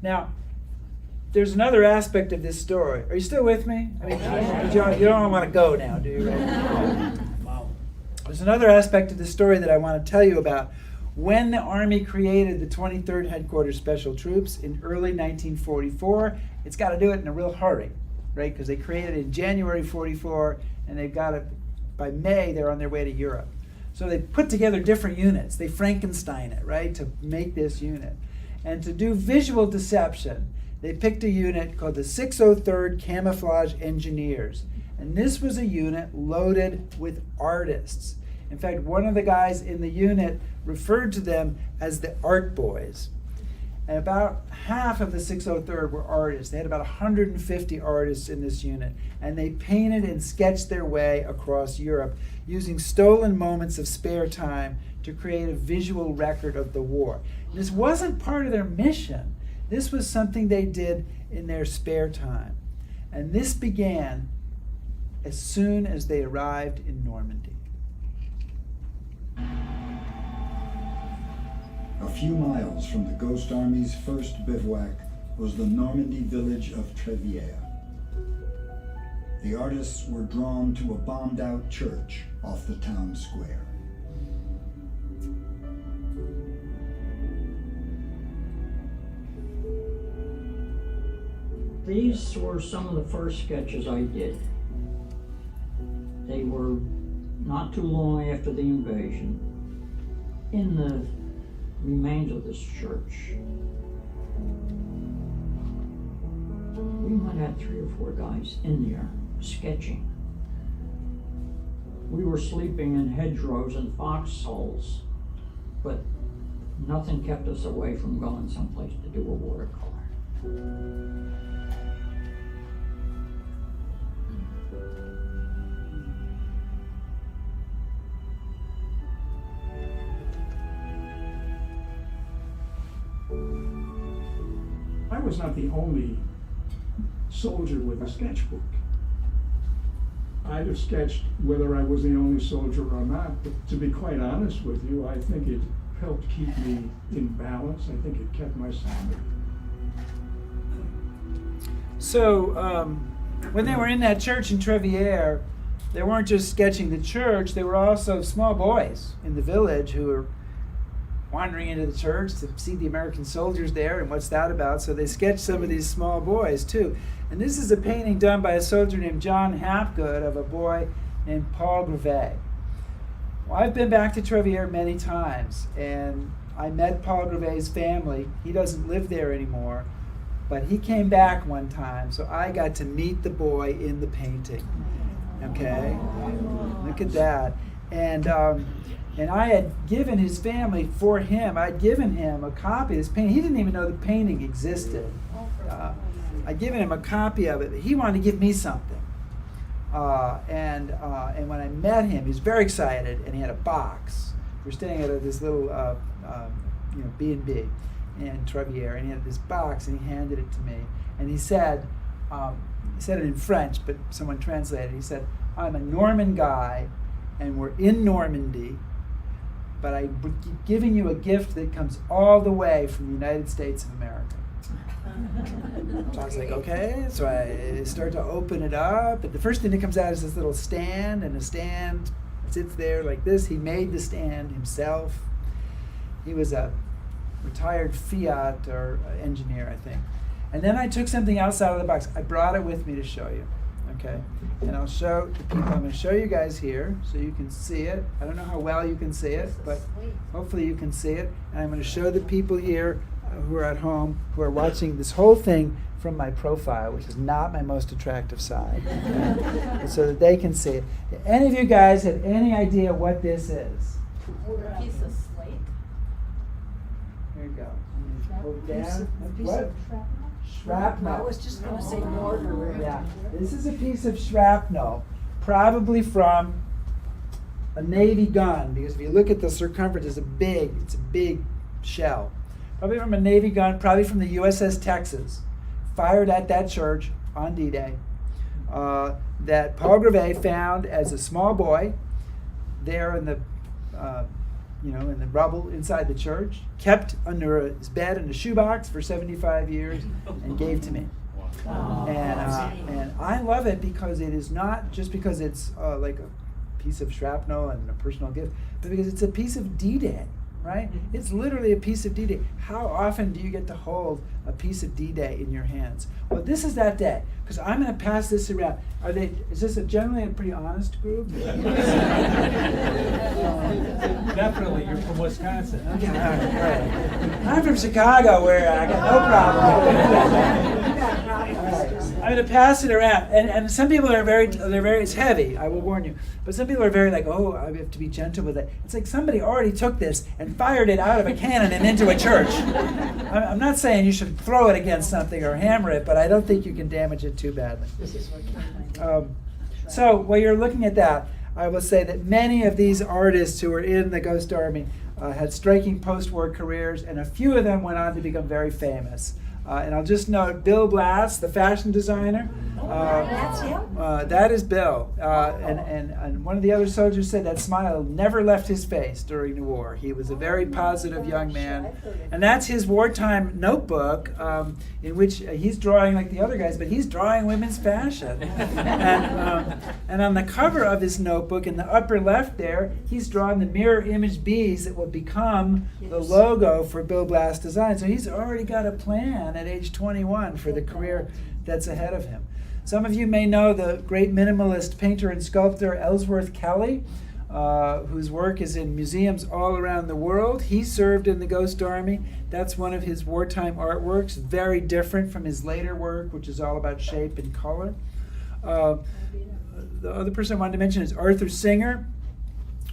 Now, there's another aspect of this story. Are you still with me? I mean, you don't want to go now, do you? Right? There's another aspect of this story that I want to tell you about. When the Army created the 23rd Headquarters Special Troops in early 1944, it's got to do it in a real hurry, right? Because they created it in January 44, and they've got it by May. They're on their way to Europe. So they put together different units. They Frankenstein it, right, to make this unit. And to do visual deception, they picked a unit called the 603rd Camouflage Engineers. And this was a unit loaded with artists. In fact, one of the guys in the unit referred to them as the art boys. And about half of the 603rd were artists. They had about 150 artists in this unit. And they painted and sketched their way across Europe using stolen moments of spare time to create a visual record of the war. This wasn't part of their mission. This was something they did in their spare time. And this began as soon as they arrived in Normandy. A few miles from the Ghost Army's first bivouac was the Normandy village of Trevière. The artists were drawn to a bombed-out church off the town square. These were some of the first sketches I did. They were not too long after the invasion, in the remains of this church. We might have 3 or 4 guys in there sketching. We were sleeping in hedgerows and foxholes, but nothing kept us away from going someplace to do a watercolor. I was not the only soldier with a sketchbook. I'd have sketched whether I was the only soldier or not, but to be quite honest with you, I think it helped keep me in balance. I think it kept my sanity. So when they were in that church in Trevière, they weren't just sketching the church, they were also small boys in the village who were wandering into the church to see the American soldiers there and what's that about. So they sketched some of these small boys too. And this is a painting done by a soldier named John Hapgood of a boy named Paul Grevet. Well, I've been back to Trevière many times, and I met Paul Grevet's family. He doesn't live there anymore, but he came back one time, so I got to meet the boy in the painting. Okay? Look at that. And I had given his family for him, I'd given him a copy of this painting. He didn't even know the painting existed. I'd given him a copy of it, but he wanted to give me something. And when I met him, he was very excited, and he had a box. We're staying at this little B&B in Trevière, and he had this box, and he handed it to me. And he said, he said it in French, but someone translated. He said, I'm a Norman guy, and we're in Normandy, but I'm giving you a gift that comes all the way from the United States of America. So I was like, okay. So I start to open it up, and the first thing that comes out is this little stand, and the stand sits there like this. He made the stand himself. He was a retired Fiat or engineer, I think. And then I took something else out of the box. I brought it with me to show you, okay? And I'll show the people. I'm going to show you guys here so you can see it. I don't know how well you can see it, but hopefully you can see it. And I'm going to show the people here who are at home, who are watching this whole thing from my profile, which is not my most attractive side, okay? So that they can see it. Do any of you guys have any idea what this is? A piece of slate. Here you go. Go down. A piece What? of Shrapnel. I was just going to say mortar. Yeah, this is a piece of shrapnel, probably from a Navy gun, because if you look at the circumference, it's a big shell. Probably from a Navy gun, probably from the USS Texas, fired at that church on D-Day, that Paul Greve found as a small boy there in the in the rubble inside the church, kept under his bed in a shoebox for 75 years, and gave to me. And I love it because it is not just because it's like a piece of shrapnel and a personal gift, but because it's a piece of D-Day, right? It's literally a piece of D-Day. How often do you get to hold a piece of D-Day in your hands? Well, this is that day, because I'm going to pass this around. Is this generally a pretty honest group? Definitely, you're from Wisconsin. Okay, all right. I'm from Chicago, where I got no problem. I'm going to pass it around, and some people are very, it's heavy, I will warn you. But some people are very like, oh, I have to be gentle with it. It's like somebody already took this and fired it out of a cannon and into a church. I'm not saying you should throw it against something or hammer it, but I don't think you can damage it too badly. So while you're looking at that, I will say that many of these artists who were in the Ghost Army had striking post-war careers, and a few of them went on to become very famous. And I'll just note Bill Blass, the fashion designer. That's him? That is Bill. And one of the other soldiers said that smile never left his face during the war. He was a very positive young man. And that's his wartime notebook, in which he's drawing like the other guys, but he's drawing women's fashion. And on the cover of his notebook, in the upper left there, he's drawn the mirror image bees that will become the logo for Bill Blass Design. So he's already got a plan at age 21 for the career that's ahead of him. Some of you may know the great minimalist painter and sculptor Ellsworth Kelly, whose work is in museums all around the world. He served in the Ghost Army. That's one of his wartime artworks, very different from his later work, which is all about shape and color. The other person I wanted to mention is Arthur Singer,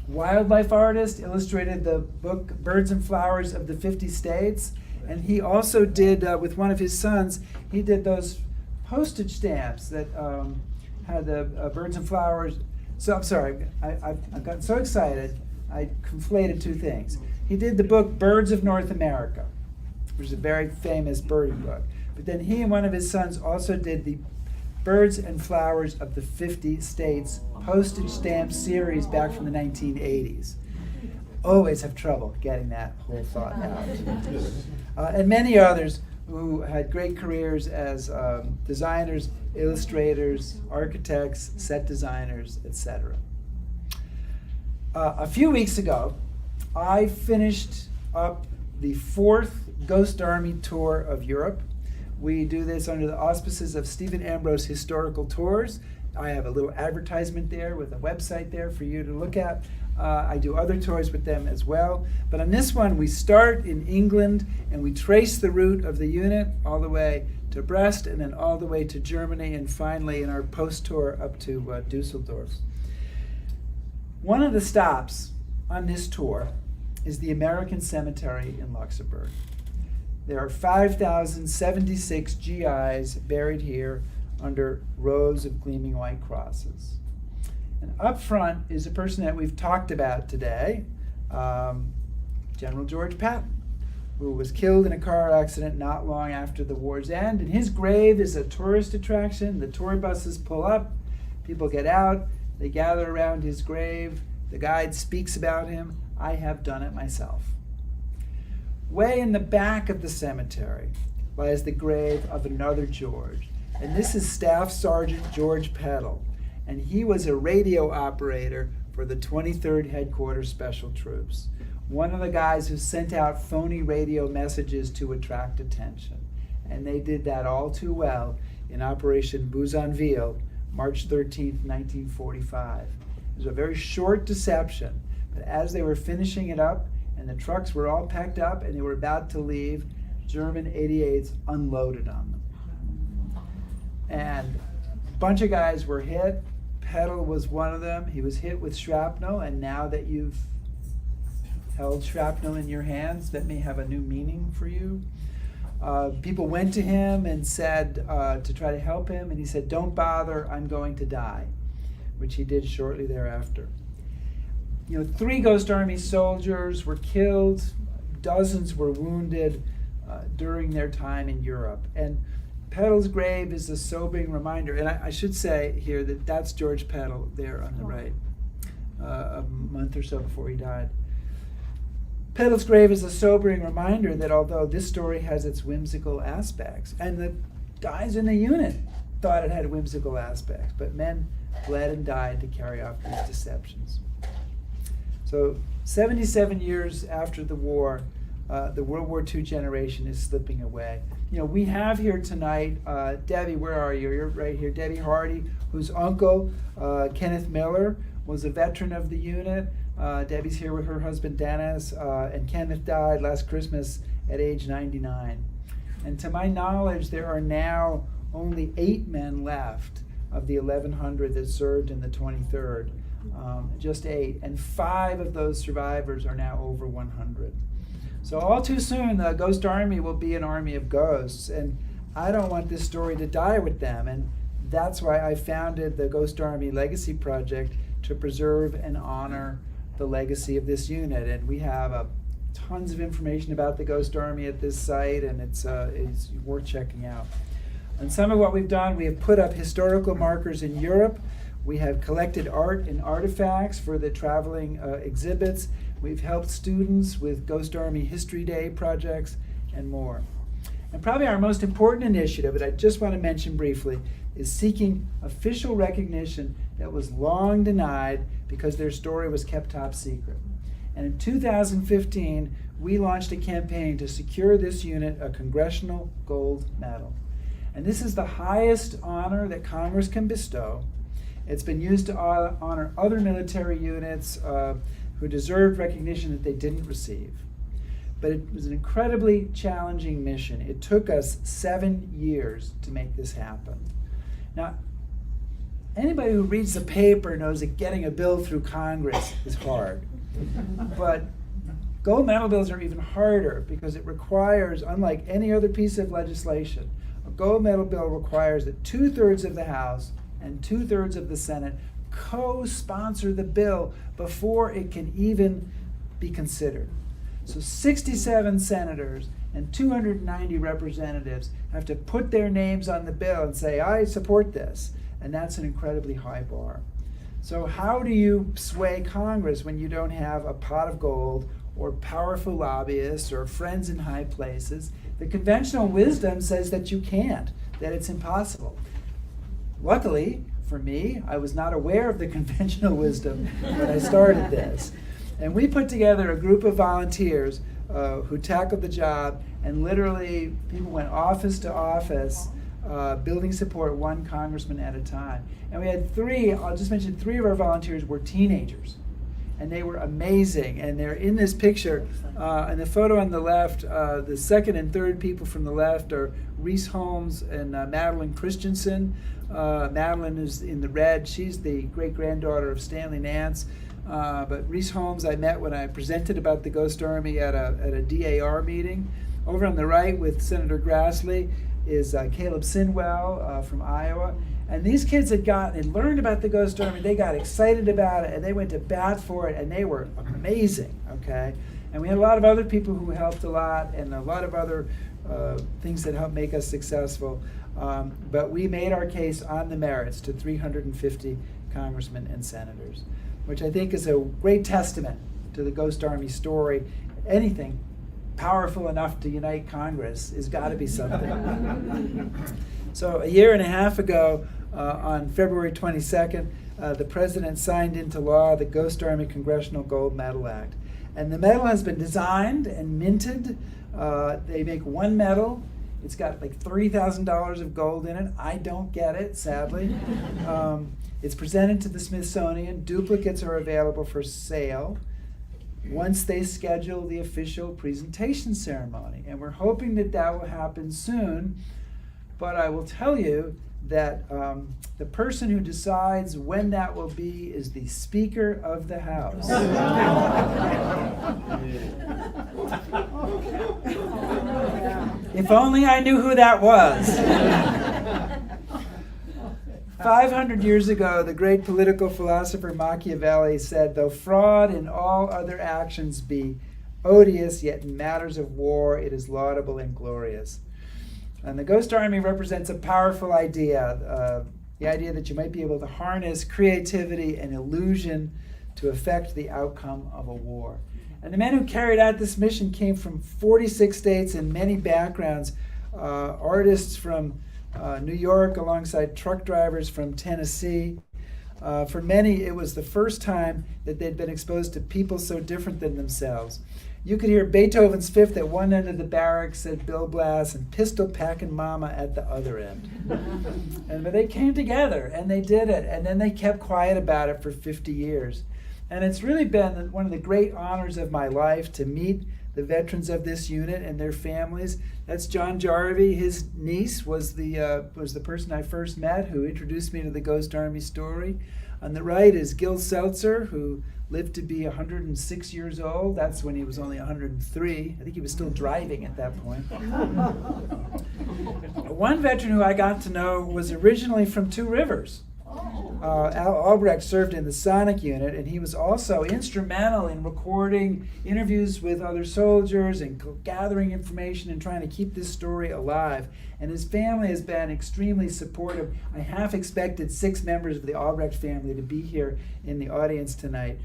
wildlife artist, illustrated the book Birds and Flowers of the 50 States. And he also did, with one of his sons, he did those postage stamps that had the birds and flowers. So I'm sorry, I've gotten so excited, I conflated two things. He did the book Birds of North America, which is a very famous birding book. But then he and one of his sons also did the Birds and Flowers of the 50 States postage stamp series back from the 1980s. Always have trouble getting that whole thought out. And many others who had great careers as designers, illustrators, architects, set designers, etc. A few weeks ago, I finished up the 4th Ghost Army tour of Europe. We do this under the auspices of Stephen Ambrose Historical Tours. I have a little advertisement there with a website there for you to look at. I do other tours with them as well. But on this one, we start in England and we trace the route of the unit all the way to Brest and then all the way to Germany and finally in our post-tour up to Dusseldorf. One of the stops on this tour is the American Cemetery in Luxembourg. There are 5,076 GIs buried here under rows of gleaming white crosses. And up front is a person that we've talked about today, General George Patton, who was killed in a car accident not long after the war's end. And his grave is a tourist attraction. The tour buses pull up, people get out, they gather around his grave. The guide speaks about him. I have done it myself. Way in the back of the cemetery lies the grave of another George. And this is Staff Sergeant George Peddle. And he was a radio operator for the 23rd Headquarters Special Troops. One of the guys who sent out phony radio messages to attract attention. And they did that all too well in Operation Bouzonville, March 13th, 1945. It was a very short deception, but as they were finishing it up and the trucks were all packed up and they were about to leave, German 88s unloaded on them. And a bunch of guys were hit. Peddle was one of them. He was hit with shrapnel, and now that you've held shrapnel in your hands, that may have a new meaning for you. People went to him and said to try to help him, and he said, "Don't bother, I'm going to die," which he did shortly thereafter. 3 Ghost Army soldiers were killed, dozens were wounded during their time in Europe. And Peddle's grave is a sobering reminder, and I should say here that that's George Peddle there on the right, a month or so before he died. Peddle's grave is a sobering reminder that although this story has its whimsical aspects, and the guys in the unit thought it had whimsical aspects, but men bled and died to carry out these deceptions. So 77 years after the war, the World War II generation is slipping away. We have here tonight, Debbie, where are you? You're right here. Debbie Hardy, whose uncle, Kenneth Miller, was a veteran of the unit. Debbie's here with her husband, Dennis, and Kenneth died last Christmas at age 99. And to my knowledge, there are now only 8 men left of the 1,100 that served in the 23rd. Just 8. And 5 of those survivors are now over 100. So all too soon, the Ghost Army will be an army of ghosts, and I don't want this story to die with them, and that's why I founded the Ghost Army Legacy Project, to preserve and honor the legacy of this unit. And we have tons of information about the Ghost Army at this site, and it's worth checking out. And some of what we've done, we have put up historical markers in Europe. We have collected art and artifacts for the traveling exhibits. We've helped students with Ghost Army History Day projects and more. And probably our most important initiative, that I just want to mention briefly, is seeking official recognition that was long denied because their story was kept top secret. And in 2015, we launched a campaign to secure this unit a Congressional Gold Medal. And this is the highest honor that Congress can bestow. It's been used to honor other military units who deserved recognition that they didn't receive. But it was an incredibly challenging mission. It took us 7 years to make this happen. Now, anybody who reads the paper knows that getting a bill through Congress is hard. But gold medal bills are even harder because it requires, unlike any other piece of legislation, a gold medal bill requires that 2/3 of the House and 2/3 of the Senate co-sponsor the bill before it can even be considered. So 67 senators and 290 representatives have to put their names on the bill and say, I support this. And that's an incredibly high bar. So how do you sway Congress when you don't have a pot of gold or powerful lobbyists or friends in high places? The conventional wisdom says that you can't, that it's impossible. Luckily, for me, I was not aware of the conventional wisdom when I started this. And we put together a group of volunteers who tackled the job, and literally people went office to office, building support one congressman at a time. And we had 3, I'll just mention 3 of our volunteers were teenagers. And they were amazing, and they're in this picture. And the photo on the left, the second and third people from the left are Reese Holmes and Madeline Christensen. Madeline is in the red. She's the great-granddaughter of Stanley Nance. But Reese Holmes I met when I presented about the Ghost Army at a DAR meeting. Over on the right with Senator Grassley is Caleb Sinwell from Iowa. And these kids had learned about the Ghost Army. They got excited about it, and they went to bat for it, and they were amazing, okay? And we had a lot of other people who helped a lot, and a lot of other things that helped make us successful. But we made our case on the merits to 350 congressmen and senators, which I think is a great testament to the Ghost Army story. Anything powerful enough to unite Congress has got to be something. So a year and a half ago, on February 22nd, the president signed into law the Ghost Army Congressional Gold Medal Act. And the medal has been designed and minted. They make one medal. It's got like $30,000 of gold in it. I don't get it, sadly. It's presented to the Smithsonian. Duplicates are available for sale once they schedule the official presentation ceremony. And we're hoping that that will happen soon. But I will tell you that the person who decides when that will be is the Speaker of the House. If only I knew who that was. 500 years ago, the great political philosopher Machiavelli said, "Though fraud in all other actions be odious, yet in matters of war it is laudable and glorious." And the Ghost Army represents a powerful idea, the idea that you might be able to harness creativity and illusion to affect the outcome of a war. And the men who carried out this mission came from 46 states and many backgrounds. Artists from New York alongside truck drivers from Tennessee. For many, it was the first time that they'd been exposed to people so different than themselves. You could hear Beethoven's Fifth at one end of the barracks, said Bill Blass, and Pistol Packin' Mama at the other end. But they came together, and they did it, and then they kept quiet about it for 50 years. And it's really been one of the great honors of my life to meet the veterans of this unit and their families. That's John Jarvie. His niece was the person I first met, who introduced me to the Ghost Army story. On the right is Gil Seltzer, who lived to be 106 years old. That's when he was only 103. I think he was still driving at that point. One veteran who I got to know was originally from Two Rivers. Al Albrecht served in the Sonic unit, and he was also instrumental in recording interviews with other soldiers and gathering information and trying to keep this story alive. And his family has been extremely supportive. I half expected 6 members of the Albrecht family to be here in the audience tonight.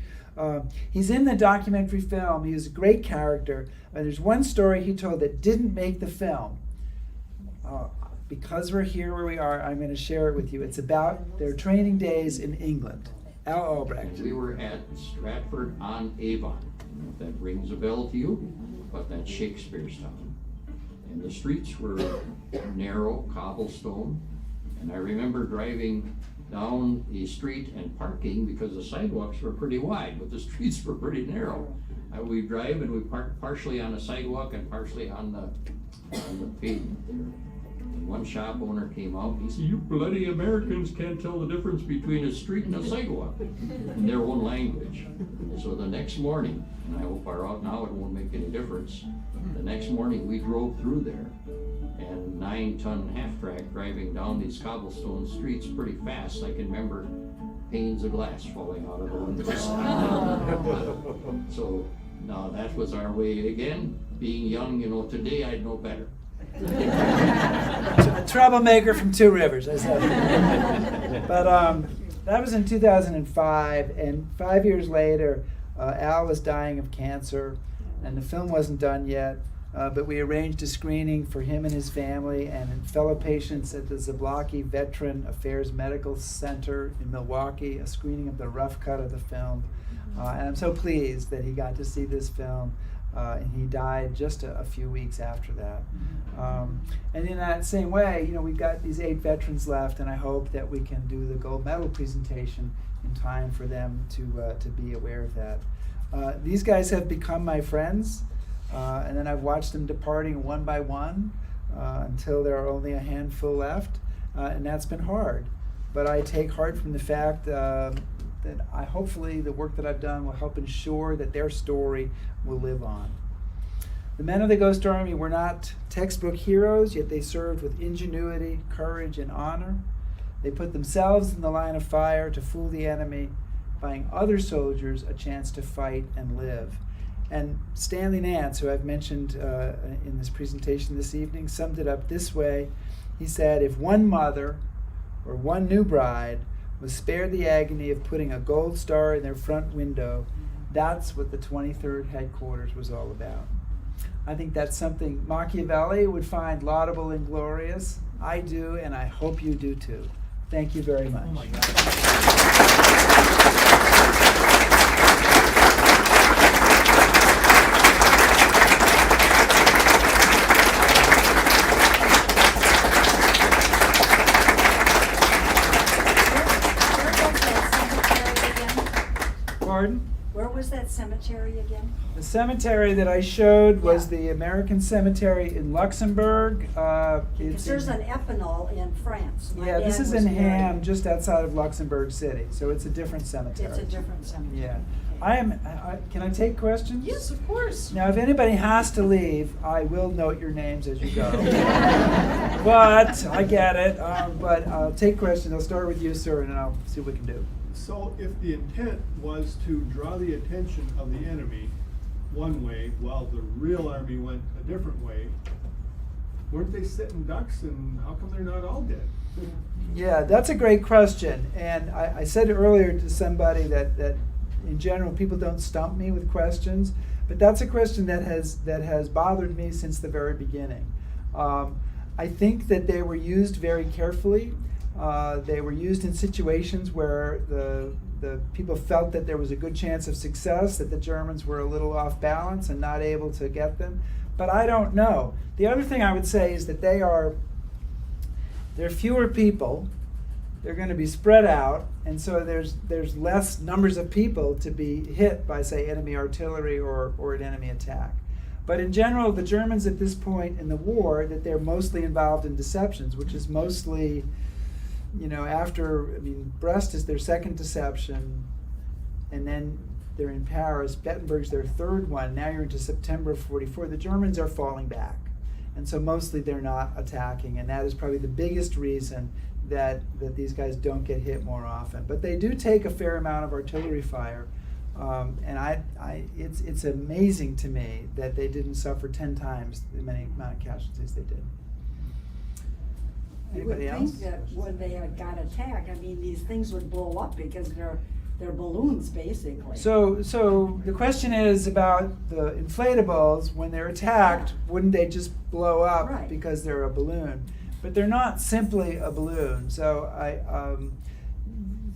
He's in the documentary film. He was a great character. There's one story he told that didn't make the film. Because we're here where we are, I'm going to share it with you. It's about their training days in England. Al Albrecht. We were at Stratford-on-Avon. If that rings a bell to you, but that's Shakespeare's town. And the streets were narrow, cobblestone. And I remember driving down a street and parking because the sidewalks were pretty wide, but the streets were pretty narrow. We drive and we park partially on the sidewalk and partially on the pavement there. And one shop owner came out, he said, "You bloody Americans can't tell the difference between a street and a sidewalk in their own language." And so the next morning, and I hope our out now it won't make any difference, the next morning we drove through there, and 9-ton half-track driving down these cobblestone streets pretty fast. I can remember panes of glass falling out of the windows. So now that was our way again. Being young, today I'd know better. A troublemaker from Two Rivers, I said. But that was in 2005, and 5 years later, Al was dying of cancer, and the film wasn't done yet. But we arranged a screening for him and his family and fellow patients at the Zablocki Veteran Affairs Medical Center in Milwaukee, a screening of the rough cut of the film. And I'm so pleased that he got to see this film. And he died just a few weeks after that. And in that same way, we've got these 8 veterans left, and I hope that we can do the gold medal presentation in time for them to be aware of that. These guys have become my friends, and then I've watched them departing one by one until there are only a handful left, and that's been hard. But I take heart from the fact that hopefully the work that I've done will help ensure that their story will live on. The men of the Ghost Army were not textbook heroes, yet they served with ingenuity, courage, and honor. They put themselves in the line of fire to fool the enemy, buying other soldiers a chance to fight and live. And Stanley Nance, who I've mentioned in this presentation this evening, summed it up this way. He said, if one mother or one new bride was spared the agony of putting a gold star in their front window, that's what the 23rd headquarters was all about. I think that's something Machiavelli would find laudable and glorious. I do, and I hope you do too. Thank you very much. Oh my God. Pardon? Where was that cemetery again? The cemetery that I showed was Yeah. the American Cemetery in Luxembourg. Because It's there's in- an Epinal in France. My Yeah, this dad is was in buried. Ham, just outside of Luxembourg City, so it's a different cemetery. It's a different cemetery. Yeah. Okay. Can I take questions? Yes, of course. Now, if anybody has to leave, I will note your names as you go. But, I get it, but I'll take questions. I'll start with you, sir, and then I'll see what we can do. So if the intent was to draw the attention of the enemy one way while the real army went a different way, weren't they sitting ducks, and how come they're not all dead? Yeah, that's a great question. And I said earlier to somebody that in general people don't stump me with questions, but that's a question that has bothered me since the very beginning. I think that they were used very carefully. They were used in situations where the people felt that there was a good chance of success, that the Germans were a little off balance and not able to get them. But I don't know. The other thing I would say is that there are fewer people. They're going to be spread out, and so there's less numbers of people to be hit by, say, enemy artillery or an enemy attack. But in general, the Germans at this point in the war, that they're mostly involved in deceptions, which is mostly, Brest is their second deception, and then they're in Paris. Bettenberg's their third one. Now you're into September of 44. The Germans are falling back. And so mostly they're not attacking, and that is probably the biggest reason that these guys don't get hit more often. But they do take a fair amount of artillery fire, and it's amazing to me that they didn't suffer 10 times the amount of casualties they did. Anybody else? You would think that when they got attacked, these things would blow up because they're balloons, basically. So the question is about the inflatables. When they're attacked, wouldn't they just blow up Right. because they're a balloon? But they're not simply a balloon. So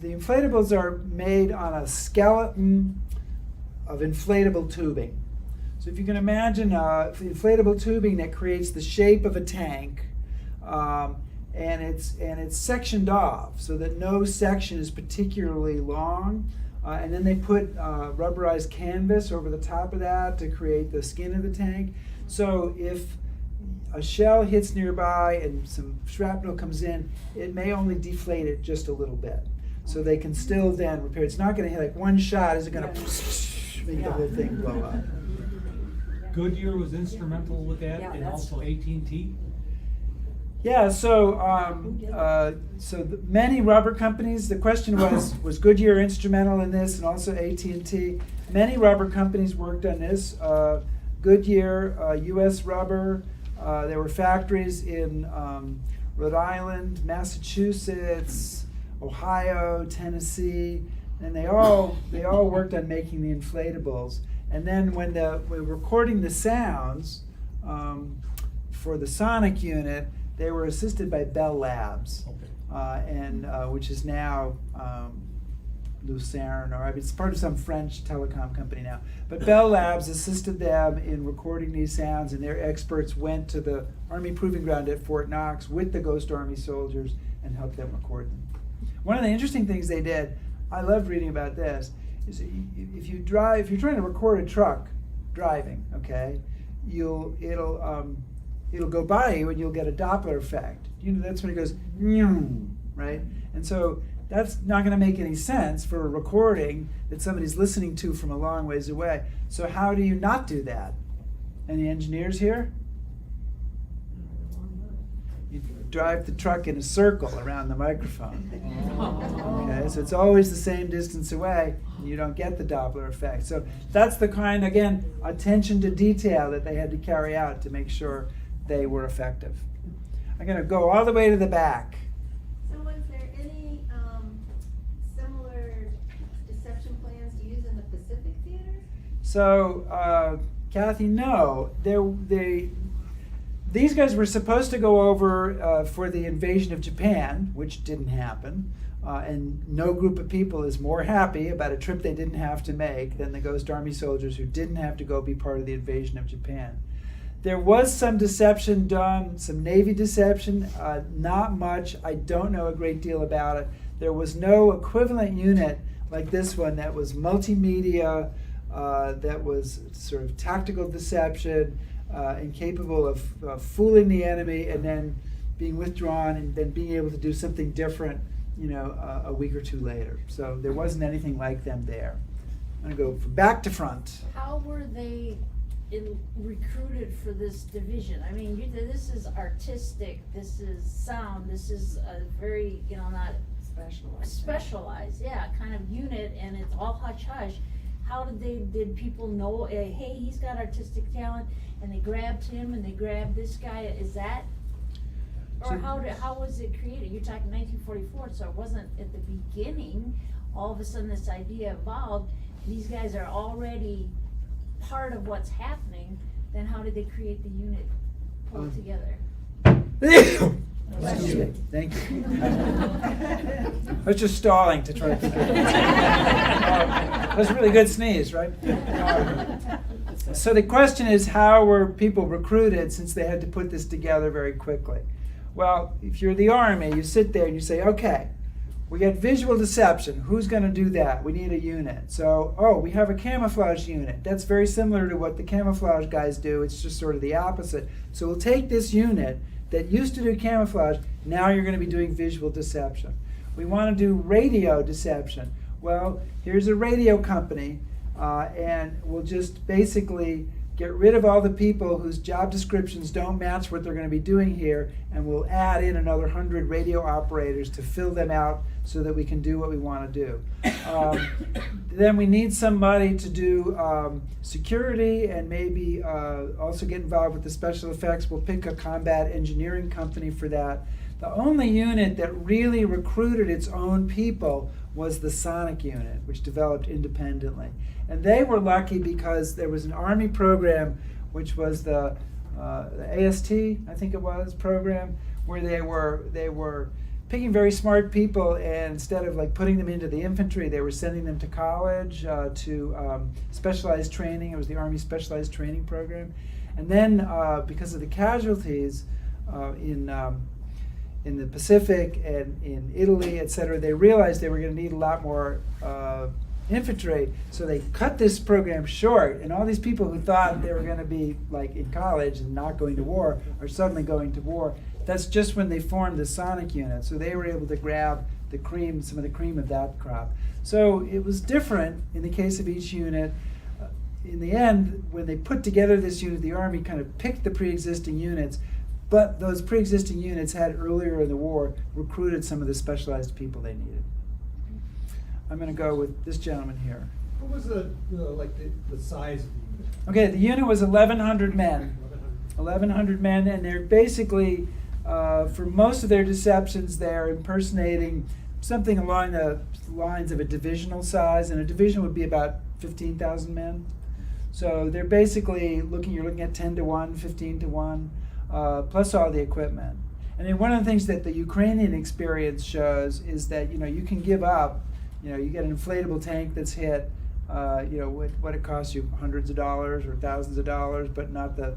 the inflatables are made on a skeleton of inflatable tubing. So if you can imagine inflatable tubing that creates the shape of a tank, and it's sectioned off so that no section is particularly long, and then they put rubberized canvas over the top of that to create the skin of the tank. So if a shell hits nearby and some shrapnel comes in, it may only deflate it just a little bit. So they can still then repair. It's not going to hit like one shot. Is it going to make the whole thing blow up? Goodyear was instrumental with that, Yeah, and that's- also AT&T. Yeah, so many rubber companies. The question was Goodyear instrumental in this, and also AT&T. Many rubber companies worked on this. Goodyear, U.S. Rubber. There were factories in Rhode Island, Massachusetts, Ohio, Tennessee, and they all worked on making the inflatables. And then when we're recording the sounds for the sonic unit, they were assisted by Bell Labs, which is now Lucerne, or it's part of some French telecom company now. But Bell Labs assisted them in recording these sounds, and their experts went to the Army Proving Ground at Fort Knox with the Ghost Army soldiers and helped them record them. One of the interesting things they did, I loved reading about this, is if you're trying to record a truck driving, okay, it'll go by you and you'll get a Doppler effect. That's when it goes, right? And so that's not going to make any sense for a recording that somebody's listening to from a long ways away. So how do you not do that? Any engineers here? You drive the truck in a circle around the microphone. Okay, so it's always the same distance away, and you don't get the Doppler effect. So that's the kind, again, attention to detail that they had to carry out to make sure they were effective. I'm going to go all the way to the back. So was there any similar deception plans to use in the Pacific theater? So, Kathy, no. These guys were supposed to go over for the invasion of Japan, which didn't happen. And no group of people is more happy about a trip they didn't have to make than the Ghost Army soldiers who didn't have to go be part of the invasion of Japan. There was some deception done, some Navy deception, not much. I don't know a great deal about it. There was no equivalent unit like this one that was multimedia, that was sort of tactical deception, and capable of fooling the enemy and then being withdrawn and then being able to do something different, a week or two later. So there wasn't anything like them there. I'm going to go from back to front. How were they recruited for this division? I mean, this is artistic, this is sound, this is a very, not specialized, yeah, kind of unit, and it's all hush-hush. How did people know, hey, he's got artistic talent, and they grabbed him and they grabbed this guy? Is that, or how was it created? You're talking 1944, so it wasn't at the beginning. All of a sudden this idea evolved. These guys are already part of what's happening. Then how did they create the unit pulled together? Excuse me. Thank you. I was just stalling to try to think of it. That was a really good sneeze, right? So the question is, how were people recruited since they had to put this together very quickly? Well, if you're the Army, you sit there and you say, okay, we got visual deception. Who's going to do that? We need a unit. So, we have a camouflage unit. That's very similar to what the camouflage guys do. It's just sort of the opposite. So we'll take this unit that used to do camouflage. Now you're going to be doing visual deception. We want to do radio deception. Well, here's a radio company, and we'll just basically get rid of all the people whose job descriptions don't match what they're going to be doing here, and we'll add in another 100 radio operators to fill them out so that we can do what we want to do. Then we need somebody to do security and maybe also get involved with the special effects. We'll pick a combat engineering company for that. The only unit that really recruited its own people was the Sonic unit, which developed independently. And they were lucky because there was an Army program, which was the AST, I think it was, program, where they were picking very smart people, and instead of like putting them into the infantry, they were sending them to college to specialized training. It was the Army Specialized Training Program. And then because of the casualties in the Pacific and in Italy, et cetera, they realized they were going to need a lot more infantry, so they cut this program short, and all these people who thought they were going to be like in college and not going to war are suddenly going to war. That's just when they formed the Sonic unit, so they were able to grab the cream, some of the cream of that crop. So it was different in the case of each unit. In the end, when they put together this unit, the Army kind of picked the pre-existing units, but those pre-existing units had earlier in the war recruited some of the specialized people they needed. I'm going to go with this gentleman here. What was the size of the unit? Okay, the unit was 1,100 men. 1,100 men, and they're basically, for most of their deceptions, they're impersonating something along the lines of a divisional size, and a division would be about 15,000 men. So they're basically you're looking at 10 to 1, 15 to 1, plus all the equipment. And then one of the things that the Ukrainian experience shows is that, you can give up. You get an inflatable tank that's hit, what it costs you, hundreds of dollars or thousands of dollars, but not the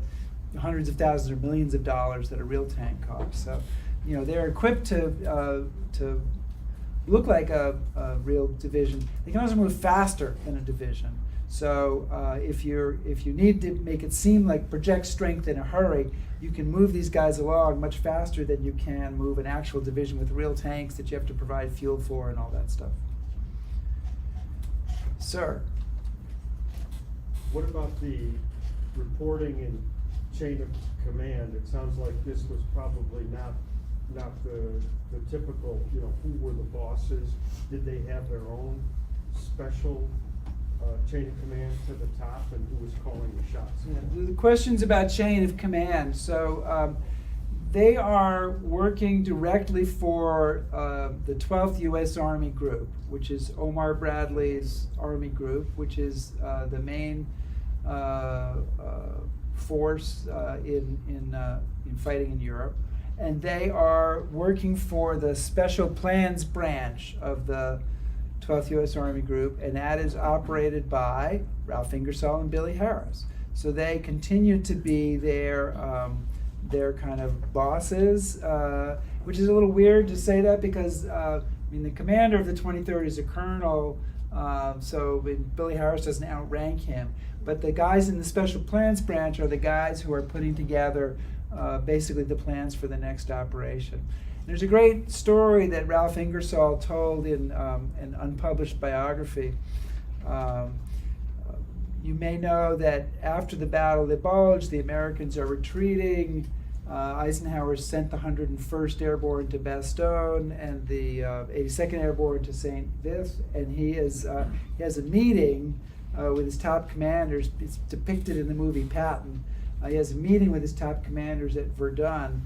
hundreds of thousands or millions of dollars that a real tank costs. So, they're equipped to look like a real division. They can also move faster than a division. So if you need to make it seem like project strength in a hurry, you can move these guys along much faster than you can move an actual division with real tanks that you have to provide fuel for and all that stuff. Sir. What about the reporting and chain of command? It sounds like this was probably not not the typical, who were the bosses? Did they have their own special chain of command to the top, and who was calling the shots? The question's about chain of command. So they are working directly for the 12th U.S. Army Group, which is Omar Bradley's Army Group, which is the main force in fighting in Europe. And they are working for the Special Plans branch of the 12th U.S. Army Group, and that is operated by Ralph Ingersoll and Billy Harris. So they continue to be their kind of bosses, which is a little weird to say that because the commander of the 23rd is a colonel, so Billy Harris doesn't outrank him. But the guys in the Special Plans branch are the guys who are putting together basically the plans for the next operation. There's a great story that Ralph Ingersoll told in an unpublished biography. You may know that after the Battle of the Bulge, the Americans are retreating. Eisenhower sent the 101st Airborne to Bastogne and the 82nd Airborne to St. Vith, and he has a meeting with his top commanders. It's depicted in the movie Patton. He has a meeting with his top commanders at Verdun,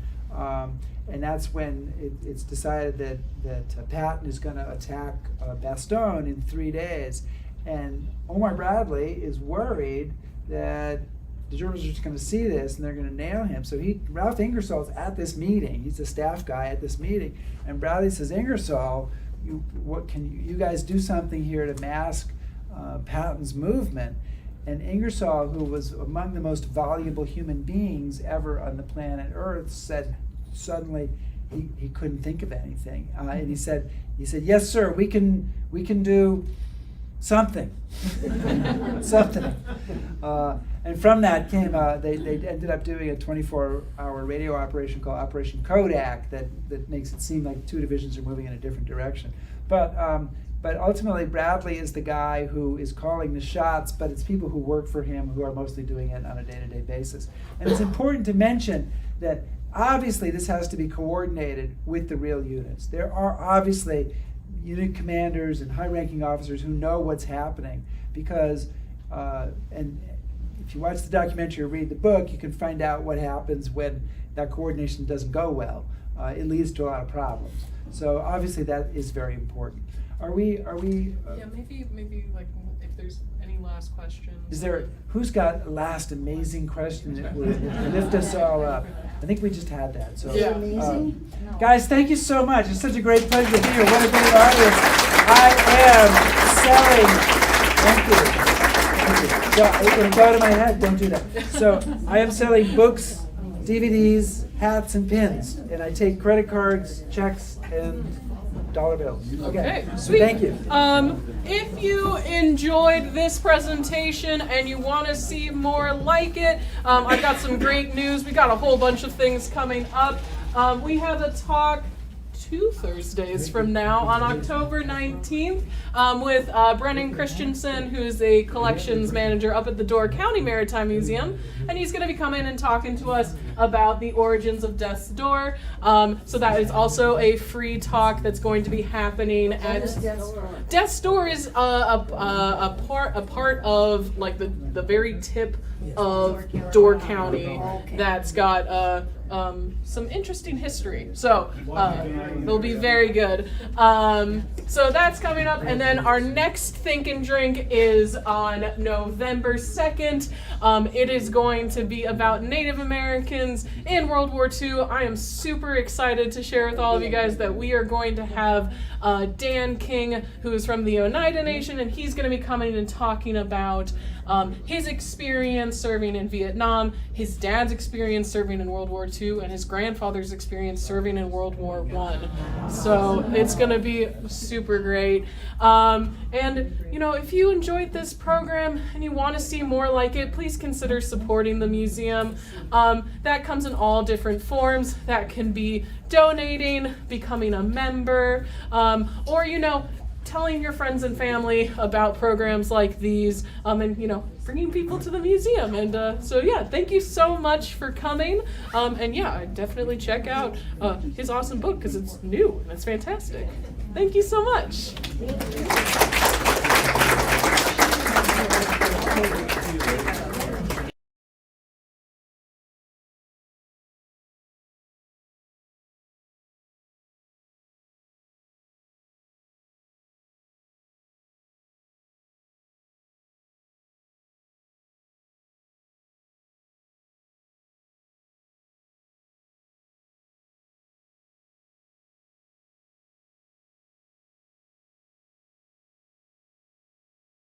and that's when it's decided that Patton is going to attack Bastogne in 3 days. And Omar Bradley is worried that the Germans are just going to see this and they're going to nail him. So Ralph Ingersoll's at this meeting. He's a staff guy at this meeting, and Bradley says, "Ingersoll, you guys do something here to mask Patton's movement?" And Ingersoll, who was among the most valuable human beings ever on the planet Earth, said suddenly he couldn't think of anything, and he said, "Yes, sir, we can do something." Something. And from that came, they ended up doing a 24-hour radio operation called Operation Kodak that makes it seem like two divisions are moving in a different direction. But ultimately, Bradley is the guy who is calling the shots, but it's people who work for him who are mostly doing it on a day-to-day basis. And it's important to mention that obviously this has to be coordinated with the real units. There are obviously unit commanders and high-ranking officers who know what's happening because, and if you watch the documentary or read the book, you can find out what happens when that coordination doesn't go well. It leads to a lot of problems. So obviously that is very important. Are we? Yeah, maybe like if there's any last questions. Who's got a last amazing question that would lift us all up? I think we just had that. So, yeah. Amazing? No. Guys, thank you so much. It's such a great pleasure to be here. What a great audience. I am selling. Thank you. It'll go to my head. Don't do that. So I am selling books, DVDs, hats, and pins, and I take credit cards, checks, and dollar bills. Okay, So sweet. thank you. If you enjoyed this presentation and you want to see more like it, I've got some great news. We got a whole bunch of things coming up. We have a talk 2 Thursdays from now on October 19th with Brennan Christensen, who's a collections manager up at the Door County Maritime Museum, and he's going to be coming and talking to us about the origins of Death's Door. So that is also a free talk that's going to be happening at Death's Door is a part of like the very tip of Door County that's got some interesting history. So they'll be very good. So that's coming up, and then our next Think and Drink is on November 2nd. It is going to be about Native Americans in World War II. I am super excited to share with all of you guys that we are going to have Dan King, who is from the Oneida Nation, and he's going to be coming and talking about his experience serving in Vietnam, his dad's experience serving in World War II, and his grandfather's experience serving in World War I. So it's going to be super great. And, you know, if you enjoyed this program and you want to see more like it, please consider supporting the museum. That comes in all different forms. That can be donating, becoming a member, or, you know, telling your friends and family about programs like these, and bringing people to the museum. And so yeah, thank you so much for coming. And yeah, I definitely check out his awesome book because it's new and it's fantastic. Thank you so much.